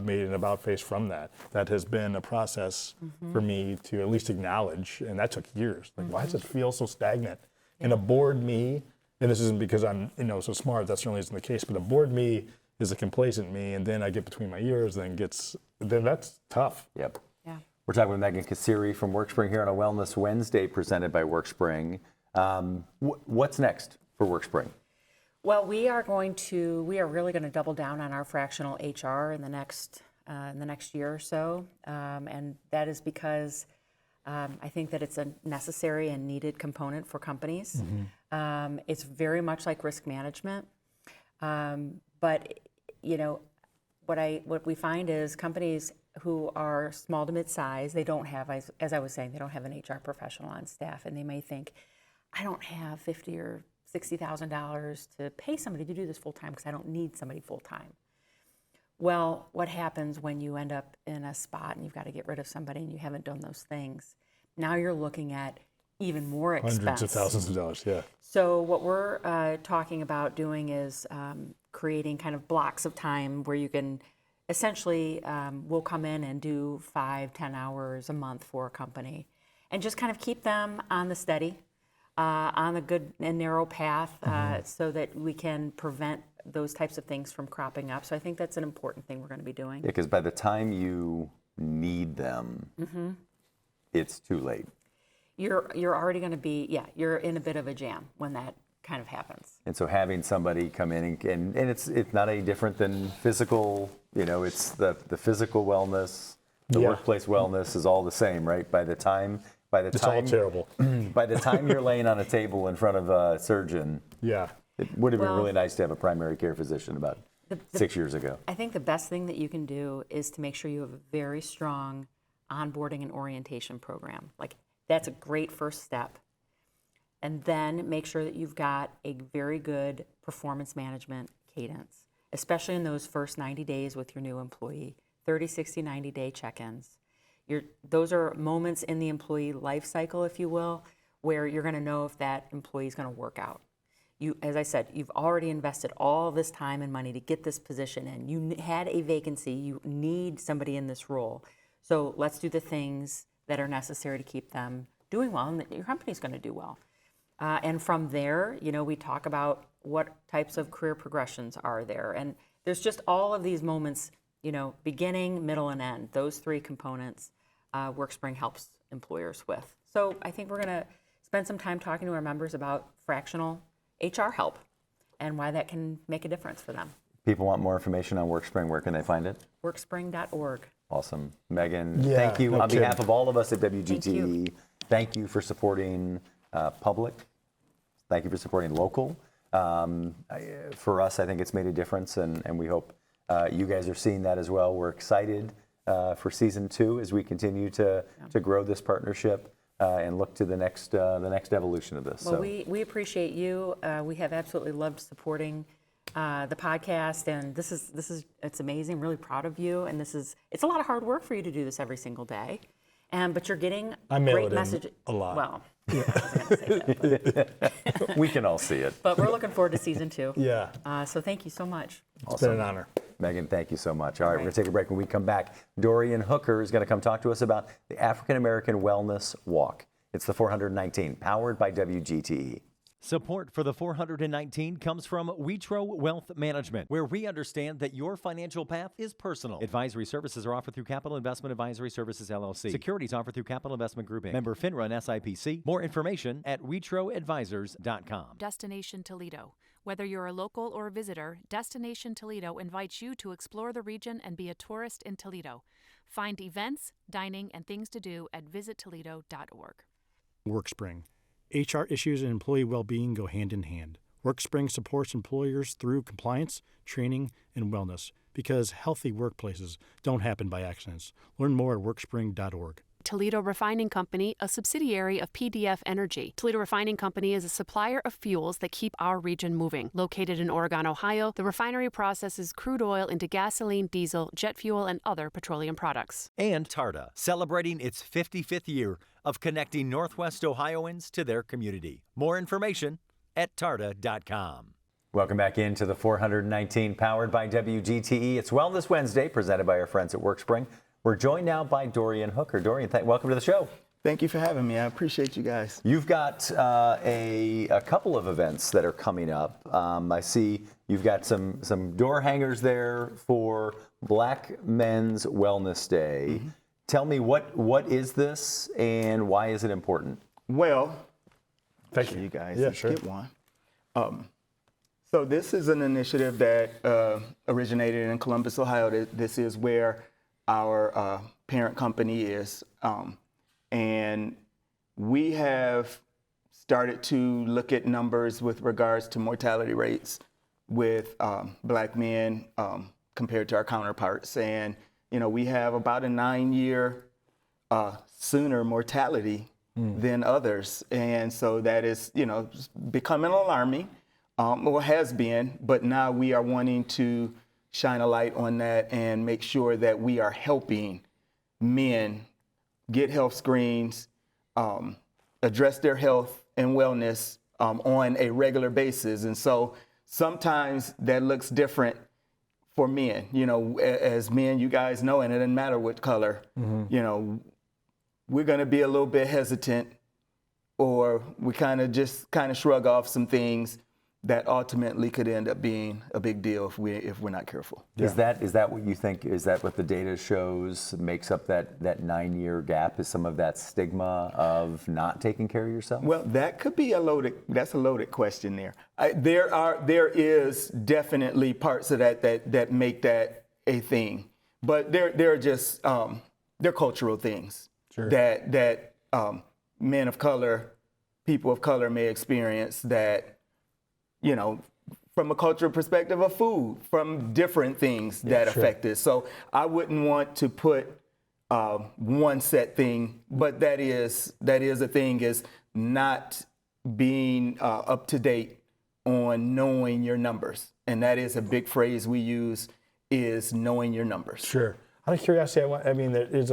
Speaker 3: made an about-face from that. That has been a process for me to at least acknowledge, and that took years. Like, why does it feel so stagnant? Yeah. And a bored me, and this isn't because I'm so smart, that certainly isn't the case, but a bored me is a complacent me, and then I get between my ears, then that's tough.
Speaker 2: Yep.
Speaker 6: Yeah.
Speaker 2: We're talking with Megan Casiere from WorkSpring here on a Wellness Wednesday presented by WorkSpring. What's next for WorkSpring?
Speaker 6: Well, we are really going to double down on our fractional HR in the next year or so, and that is because I think that it's a necessary and needed component for companies. It's very much like risk management, but what we find is companies who are small to mid-size, they don't have, as I was saying, they don't have an HR professional on staff, and they may think, I don't have $50,000 or $60,000 to pay somebody to do this full time because I don't need somebody full time. Well, what happens when you end up in a spot and you've got to get rid of somebody and you haven't done those things? Now you're looking at even more expense.
Speaker 3: Hundreds of thousands of dollars, yeah.
Speaker 6: So what we're talking about doing is creating kind of blocks of time where you can essentially, we'll come in and do 5-10 hours a month for a company and just kind of keep them on the steady, on a good and narrow path, so that we can prevent those types of things from cropping up. So I think that's an important thing we're going to be doing.
Speaker 2: Yeah, because by the time you need them, it's too late.
Speaker 6: You're already going to be, you're in a bit of a jam when that kind of happens.
Speaker 2: And so having somebody come in and it's not any different than physical, it's the physical wellness, the workplace wellness is all the same, right? By the time
Speaker 3: it's all terrible.
Speaker 2: By the time you're laying on a table in front of a surgeon, it would have been really nice to have a primary care physician about 6 years ago.
Speaker 6: I think the best thing that you can do is to make sure you have a very strong onboarding and orientation program. Like, that's a great first step. And then make sure that you've got a very good performance management cadence, especially in those first 90 days with your new employee, 30, 60, 90-day check-ins. Those are moments in the employee life cycle, if you will, where you're going to know if that employee is going to work out. As I said, you've already invested all this time and money to get this position in. You had a vacancy. You need somebody in this role. So let's do the things that are necessary to keep them doing well, and that your company's going to do well. And from there, we talk about what types of career progressions are there. And there's just all of these moments, beginning, middle, and end. Those 3 components WorkSpring helps employers with. So I think we're going to spend some time talking to our members about fractional HR help and why that can make a difference for them.
Speaker 2: People want more information on WorkSpring. Where can they find it?
Speaker 6: WorkSpring.org.
Speaker 2: Awesome. Megan, thank you on behalf of all of us at WGTE. Thank you for supporting public. Thank you for supporting local. For us, I think it's made a difference, and we hope you guys are seeing that as well. We're excited for season 2 as we continue to grow this partnership and look to the next evolution of this.
Speaker 6: Well, we appreciate you. We have absolutely loved supporting the podcast, and it's amazing. I'm really proud of you, and it's a lot of hard work for you to do this every single day. but you're getting
Speaker 3: I mail
Speaker 6: great
Speaker 3: it in
Speaker 6: messages.
Speaker 3: a lot.
Speaker 6: Well, I wasn't gonna say that,
Speaker 2: We can all see it.
Speaker 6: but we're looking forward to season 2.
Speaker 3: Yeah.
Speaker 6: So thank you so much.
Speaker 3: It's been an honor.
Speaker 2: Megan, thank you so much. All right, we're going to take a break. When we come back, Dorian Hooker is going to come talk to us about the African American Wellness Walk. It's the 419, powered by WGTE.
Speaker 4: Support for the 419 comes from Witro Wealth Management, where we understand that your financial path is personal. Advisory services are offered through Capital Investment Advisory Services, LLC. Securities offered through Capital Investment Group, Inc. Member FINRA and SIPC. More information at WitroAdvisors.com.
Speaker 13: Destination Toledo. Whether you're a local or a visitor, Destination Toledo invites you to explore the region and be a tourist in Toledo. Find events, dining, and things to do at visittoledo.org.
Speaker 14: WorkSpring. HR issues and employee well-being go hand in hand. WorkSpring supports employers through compliance, training, and wellness because healthy workplaces don't happen by accidents. Learn more at workspring.org.
Speaker 13: Toledo Refining Company, a subsidiary of PDF Energy. Toledo Refining Company is a supplier of fuels that keep our region moving. Located in Oregon, Ohio, the refinery processes crude oil into gasoline, diesel, jet fuel, and other petroleum products.
Speaker 4: And TARTA, celebrating its 55th year of connecting Northwest Ohioans to their community. More information at tarta.com.
Speaker 2: Welcome back into the 419, powered by WGTE. It's Wellness Wednesday, presented by our friends at WorkSpring. We're joined now by Dorian Hooker. Dorian, welcome to the show.
Speaker 15: Thank you for having me. I appreciate you guys.
Speaker 2: You've got a couple of events that are coming up. I see you've got some door hangers there for Black Men's Wellness Day. Mm-hmm. Tell me, what is this and why is it important?
Speaker 15: Well,
Speaker 3: thank you
Speaker 15: guys.
Speaker 3: Yeah, sure.
Speaker 15: Get one. So this is an initiative that originated in Columbus, Ohio. This is where our parent company is. And we have started to look at numbers with regards to mortality rates with Black men compared to our counterparts. And, we have about a 9-year sooner mortality than others. And so that is, becoming alarming, or has been, but now we are wanting to shine a light on that and make sure that we are helping men get health screens, address their health and wellness on a regular basis. And so sometimes that looks different for men. As men, you guys know, and it doesn't matter what color, we're going to be a little bit hesitant, or we kind of shrug off some things that ultimately could end up being a big deal if we're not careful.
Speaker 2: Yeah. Is that what you think? Is that what the data shows makes up that 9-year gap? Is some of that stigma of not taking care of yourself?
Speaker 15: Well, that could be a loaded question there. There is definitely parts of that make that a thing, but there are just they're cultural things. Sure. that men of color, people of color may experience that. From a cultural perspective of food, from different things that affect it. So I wouldn't want to put one set thing, but that is a thing, is not being up to date on knowing your numbers. And that is a big phrase we use, is knowing your numbers.
Speaker 3: Sure. Out of curiosity,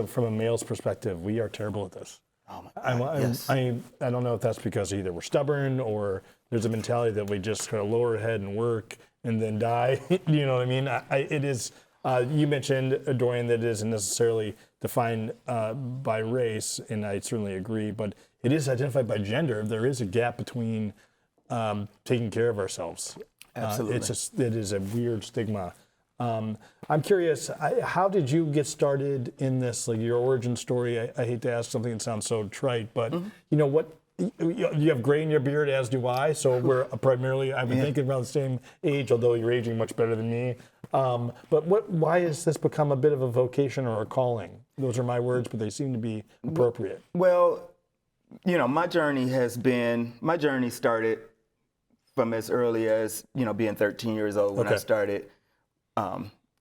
Speaker 3: from a male's perspective, we are terrible at this.
Speaker 15: Oh my God, yes.
Speaker 3: I don't know if that's because either we're stubborn or there's a mentality that we just kind of lower our head and work and then die. You know what I mean? It is. You mentioned, Dorian, that it isn't necessarily defined by race, and I certainly agree, but it is identified by gender. There is a gap between taking care of ourselves.
Speaker 15: Absolutely.
Speaker 3: It is a weird stigma. I'm curious, how did you get started in this, like your origin story? I hate to ask something that sounds so trite, but you have gray in your beard, as do I, so we're primarily, I've been thinking around the same age, although you're aging much better than me. But why has this become a bit of a vocation or a calling? Those are my words, but they seem to be appropriate.
Speaker 15: Well, my journey started from as early as, being 13 years old when I started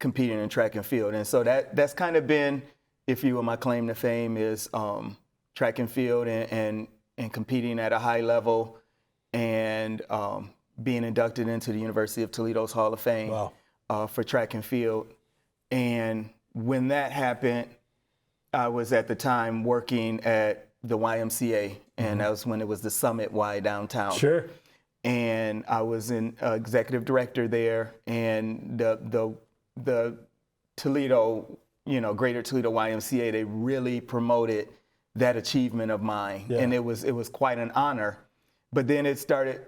Speaker 15: competing in track and field. And so that's kind of been, if you will, my claim to fame is track and field and competing at a high level and being inducted into the University of Toledo's Hall of Fame for track and field. And when that happened, I was at the time working at the YMCA, and that was when it was the Summit Y downtown.
Speaker 3: Sure.
Speaker 15: And I was an executive director there, and the Toledo, Greater Toledo YMCA, they really promoted that achievement of mine, and it was quite an honor. But then it started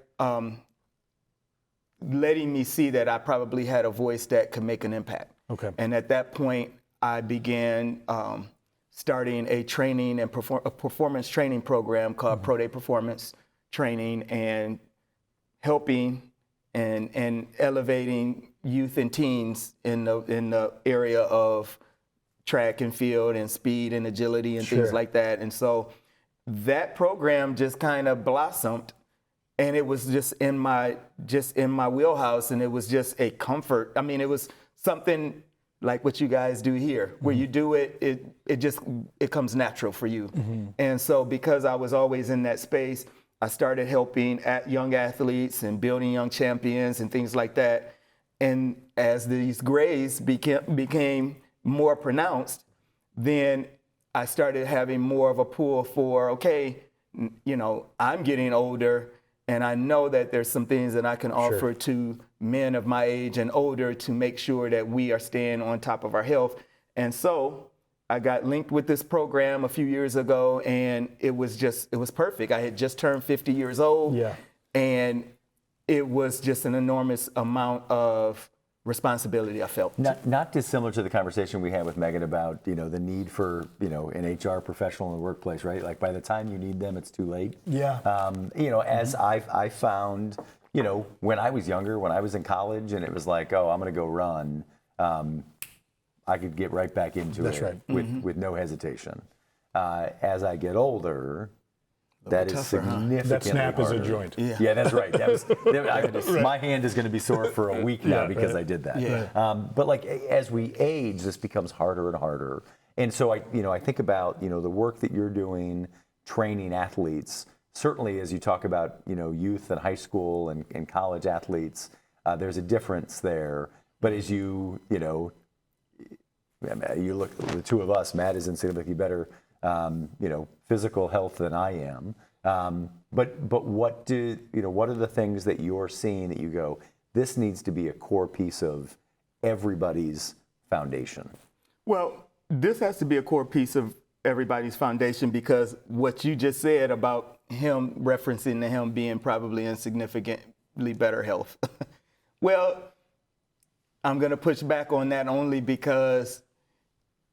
Speaker 15: letting me see that I probably had a voice that could make an impact.
Speaker 3: Okay.
Speaker 15: And at that point, I began starting a training and a performance training program called Pro Day Performance Training, and helping and elevating youth and teens in the area of track and field and speed and agility and things like that. And so that program just kind of blossomed, and it was just in my wheelhouse, and it was just a comfort. I mean, it was something like what you guys do here, where you do it comes natural for you. And so because I was always in that space, I started helping young athletes and building young champions and things like that. And as these grades became more pronounced, then I started having more of a pull for, okay, I'm getting older, and I know that there's some things that I can offer to men of my age and older to make sure that we are staying on top of our health. And so I got linked with this program a few years ago, and it was perfect. I had just turned 50 years old, and it was just an enormous amount of responsibility I felt.
Speaker 2: Not dissimilar to the conversation we had with Megan about, the need for, an HR professional in the workplace, right? Like by the time you need them, it's too late.
Speaker 3: Yeah.
Speaker 2: As I found, when I was younger, when I was in college and it was like, oh, I'm going to go run, I could get right back into it with no hesitation. As I get older, that is significantly
Speaker 3: That snap
Speaker 2: harder.
Speaker 3: is a joint.
Speaker 2: Yeah, that's right. My hand is going to be sore for a week now because I did that.
Speaker 15: Yeah.
Speaker 2: But like as we age, this becomes harder and harder. And so I think about the work that you're doing, training athletes. Certainly, as you talk about youth and high school and college athletes, there's a difference there. But as you look, the two of us, Matt is in significantly better physical health than I am. But what are the things that you're seeing that you go, this needs to be a core piece of everybody's foundation?
Speaker 15: Well, this has to be a core piece of everybody's foundation, because what you just said about him referencing to him being probably in significantly better health. Well, I'm going to push back on that only because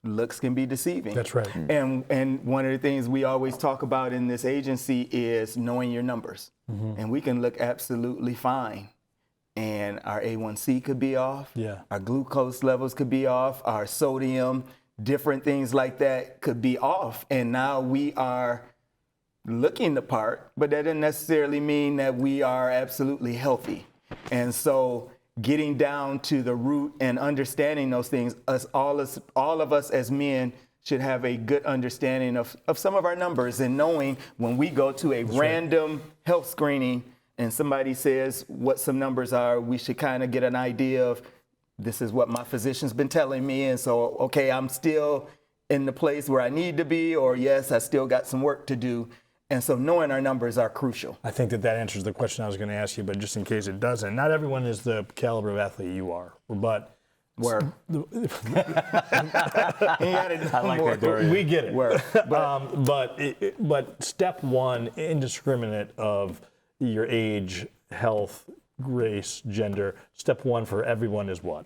Speaker 15: looks can be deceiving.
Speaker 3: That's right.
Speaker 15: And one of the things we always talk about in this agency is knowing your numbers. And we can look absolutely fine, and our A1C could be off. Our glucose levels could be off. Our sodium, different things like that could be off. And now we are looking the part, but that doesn't necessarily mean that we are absolutely healthy. And so getting down to the root and understanding those things, all of us as men should have a good understanding of some of our numbers, and knowing when we go to a random health screening and somebody says what some numbers are, we should kind of get an idea of, this is what my physician's been telling me, and so, okay, I'm still in the place where I need to be, or yes, I still got some work to do. And so knowing our numbers are crucial.
Speaker 3: I think that answers the question I was going to ask you, but just in case it doesn't, not everyone is the caliber of athlete you are, but
Speaker 15: I
Speaker 2: like that, Dorian.
Speaker 3: We get it.
Speaker 15: But
Speaker 3: step one, indiscriminate of your age, health, race, gender, step one for everyone is what?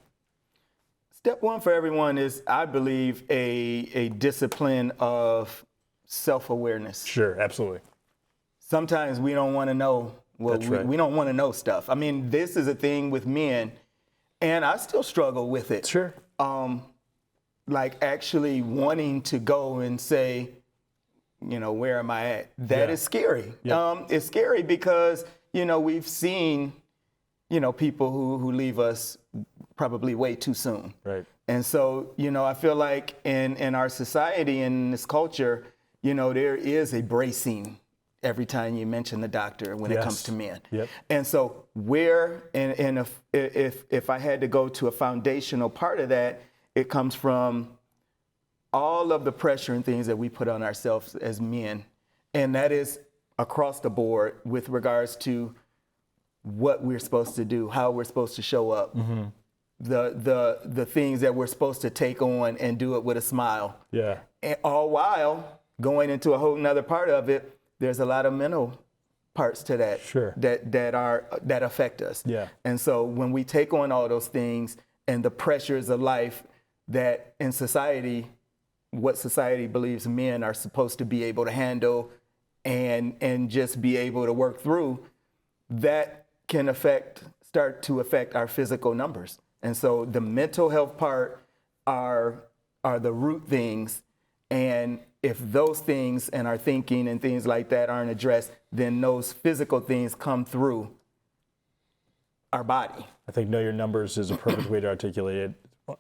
Speaker 15: Step one for everyone is, I believe, a discipline of self-awareness.
Speaker 3: Sure, absolutely.
Speaker 15: Sometimes we don't want to know. We don't want to know stuff. I mean, this is a thing with men, and I still struggle with it.
Speaker 3: Sure.
Speaker 15: Like actually wanting to go and say, where am I at? That is scary.
Speaker 3: Yep.
Speaker 15: It's scary because, we've seen, people who leave us probably way too soon.
Speaker 3: Right.
Speaker 15: And so, I feel like in our society, in this culture, there is a bracing every time you mention the doctor when it comes to men.
Speaker 3: Yep.
Speaker 15: And so if I had to go to a foundational part of that, it comes from all of the pressure and things that we put on ourselves as men, and that is across the board with regards to what we're supposed to do, how we're supposed to show up, the things that we're supposed to take on and do it with a smile.
Speaker 3: Yeah.
Speaker 15: And all while going into a whole nother part of it, there's a lot of mental parts to that that affect us.
Speaker 3: Yeah.
Speaker 15: And so when we take on all those things and the pressures of life that in society, what society believes men are supposed to be able to handle and just be able to work through, that can start to affect our physical numbers. And so the mental health part are the root things. And if those things and our thinking and things like that aren't addressed, then those physical things come through our body.
Speaker 3: I think know your numbers is a perfect way to articulate it.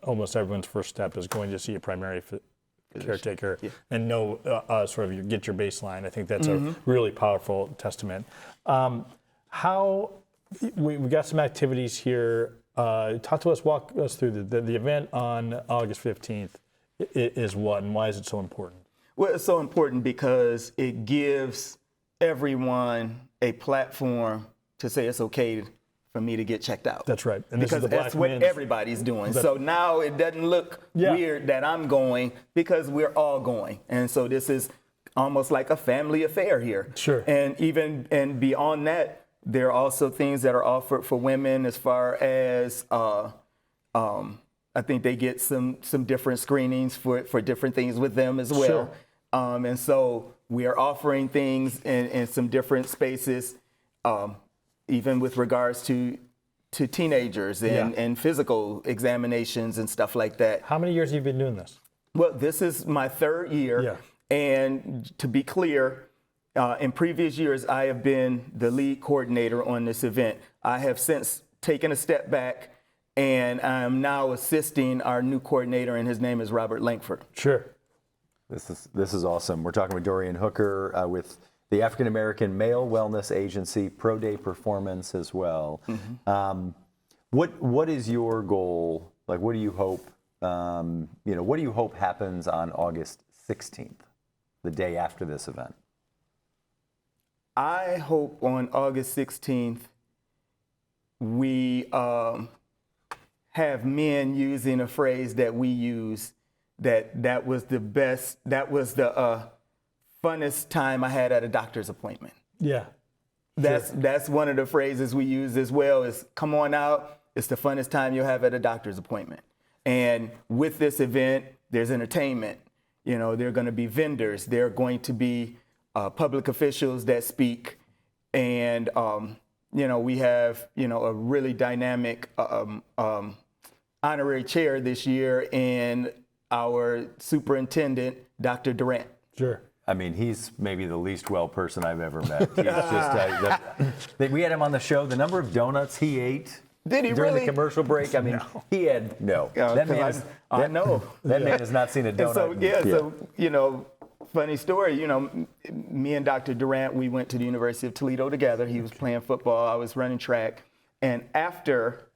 Speaker 3: Almost everyone's first step is going to see a primary caretaker and know sort of get your baseline. I think that's a really powerful testament. How we got some activities here. Talk to us, walk us through the event on August 15th is what, and why is it so important?
Speaker 15: Well, it's so important because it gives everyone a platform to say it's okay for me to get checked out.
Speaker 3: That's right. And
Speaker 15: because that's what everybody's doing. So now it doesn't look weird that I'm going because we're all going. And so this is almost like a family affair here.
Speaker 3: Sure.
Speaker 15: And beyond that, there are also things that are offered for women as far as I think they get some different screenings for different things with them as well.
Speaker 3: Sure.
Speaker 15: And so we are offering things in some different spaces, even with regards to teenagers and physical examinations and stuff like that.
Speaker 3: How many years have you been doing this?
Speaker 15: Well, this is my third year.
Speaker 3: Yeah.
Speaker 15: And to be clear, in previous years, I have been the lead coordinator on this event. I have since taken a step back, and I'm now assisting our new coordinator, and his name is Robert Langford.
Speaker 3: Sure.
Speaker 2: This is awesome. We're talking with Dorian Hooker with the African American Male Wellness Agency, Pro Day Performance as well. What is your goal? Like, what do you hope? What do you hope happens on August 16th, the day after this event?
Speaker 15: I hope on August 16th we have men using a phrase that we use. That was the best. That was the funnest time I had at a doctor's appointment.
Speaker 3: Yeah.
Speaker 15: That's one of the phrases we use as well is come on out. It's the funnest time you'll have at a doctor's appointment. And with this event, there's entertainment. There are going to be vendors. There are going to be public officials that speak. And, we have, a really dynamic honorary chair this year in our superintendent, Dr. Durant.
Speaker 3: Sure.
Speaker 2: I mean, he's maybe the least well person I've ever met. He's just, we had him on the show. The number of donuts he ate during the commercial break. I mean, he had that man has not seen a donut.
Speaker 15: So funny story. Me and Dr. Durant, we went to the University of Toledo together. He was playing football. I was running track, and after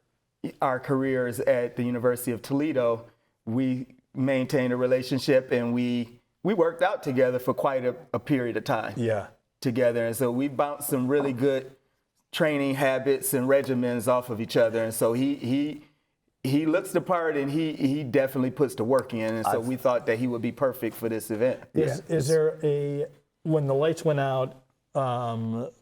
Speaker 15: our careers at the University of Toledo, we maintained a relationship, and we worked out together for quite a period of time.
Speaker 3: Yeah.
Speaker 15: Together, and so we bounced some really good training habits and regimens off of each other, and so he looks the part, and he definitely puts the work in, and so we thought that he would be perfect for this event.
Speaker 3: Is there when the lights went out,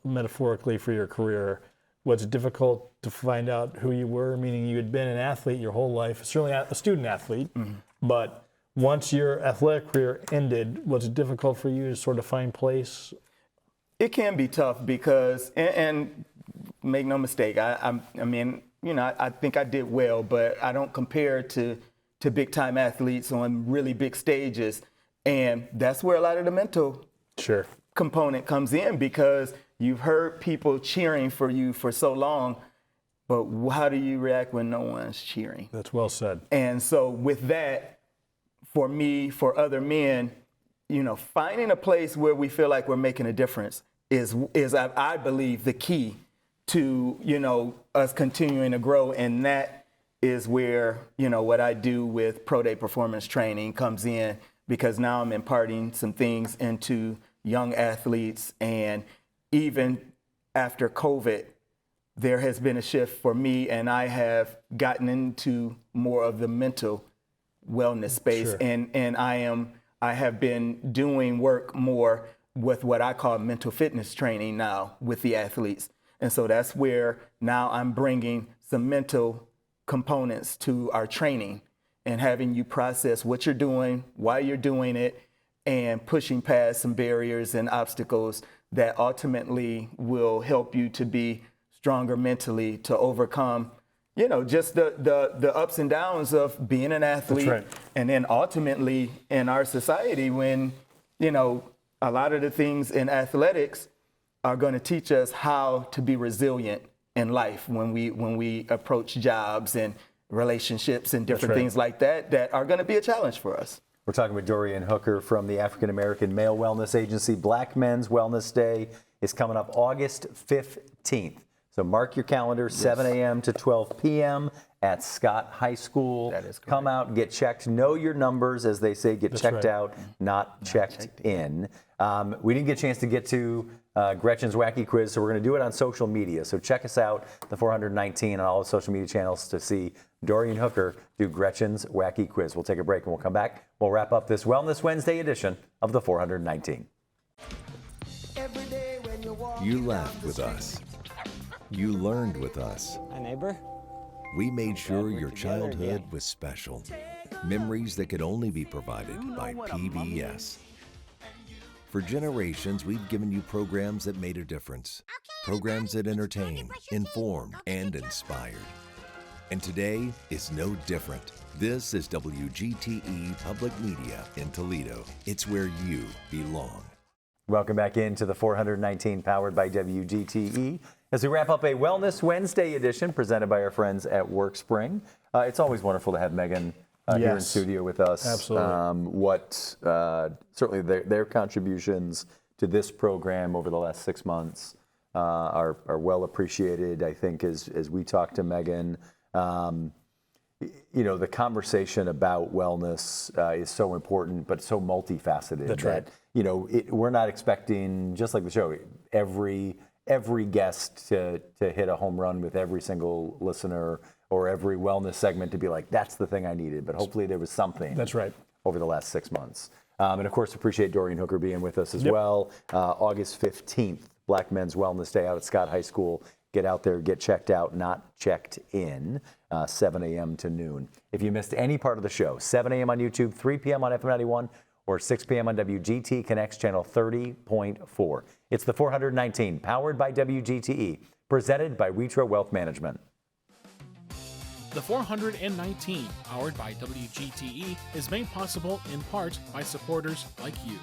Speaker 3: metaphorically for your career, was it difficult to find out who you were? Meaning you had been an athlete your whole life, certainly a student athlete, but once your athletic career ended, was it difficult for you to sort of find place?
Speaker 15: It can be tough because, and make no mistake, I think I did well, but I don't compare to big time athletes on really big stages, and that's where a lot of the mental component comes in, because you've heard people cheering for you for so long, but how do you react when no one's cheering?
Speaker 3: That's well said.
Speaker 15: And so with that, for me, for other men, finding a place where we feel like we're making a difference is I believe, the key to, us continuing to grow. And that is where, what I do with Pro Day Performance Training comes in, because now I'm imparting some things into young athletes. And even after COVID, there has been a shift for me, and I have gotten into more of the mental wellness space.
Speaker 3: Sure.
Speaker 15: And I have been doing work more with what I call mental fitness training now with the athletes. And so that's where now I'm bringing some mental components to our training and having you process what you're doing, why you're doing it, and pushing past some barriers and obstacles that ultimately will help you to be stronger mentally, to overcome, you know, just the ups and downs of being an athlete.
Speaker 3: That's right.
Speaker 15: And then ultimately in our society, when, you know, a lot of the things in athletics are going to teach us how to be resilient in life when we approach jobs and relationships and different things like that are going to be a challenge for us.
Speaker 2: We're talking with Dorian Hooker from the African American Male Wellness Agency. Black Men's Wellness Day is coming up August 15th. So mark your calendar, 7 a.m. to 12 p.m. at Scott High School.
Speaker 15: That is correct.
Speaker 2: Come out, get checked, know your numbers, as they say, get checked out, not checked in. We didn't get a chance to get to Gretchen's Wacky Quiz, so we're going to do it on social media. So check us out, the 419 on all the social media channels to see Dorian Hooker do Gretchen's Wacky Quiz. We'll take a break and we'll come back. We'll wrap up this Wellness Wednesday edition of the 419.
Speaker 16: You laughed with us. You learned with us.
Speaker 17: Hi, neighbor.
Speaker 16: We made sure your childhood was special. Memories that could only be provided by PBS. For generations, we've given you programs that made a difference. Programs that entertain, inform, and inspired. And today is no different. This is WGTE Public Media in Toledo. It's where you belong.
Speaker 2: Welcome back into the 419 powered by WGTE. As we wrap up a Wellness Wednesday edition presented by our friends at WorkSpring. It's always wonderful to have Megan here in studio with us.
Speaker 3: Absolutely.
Speaker 2: Certainly their contributions to this program over the last 6 months are well appreciated. I think as we talk to Megan, you know, the conversation about wellness is so important, but so multifaceted.
Speaker 3: That's right.
Speaker 2: You know, we're not expecting, just like the show, every guest to hit a home run with every single listener or every wellness segment to be like, that's the thing I needed. But hopefully there was something.
Speaker 3: That's right.
Speaker 2: Over the last 6 months. And of course, appreciate Dorian Hooker being with us as well. August 15th, Black Men's Wellness Day out at Scott High School. Get out there, get checked out, not checked in, 7 a.m. to noon. If you missed any part of the show, 7 a.m. on YouTube, 3 p.m. on FM 91, or 6 p.m. on WGTE Connects channel 30.4. It's the 419, powered by WGTE, presented by Witro Wealth Management.
Speaker 5: The 419, powered by WGTE, is made possible in part by supporters like you.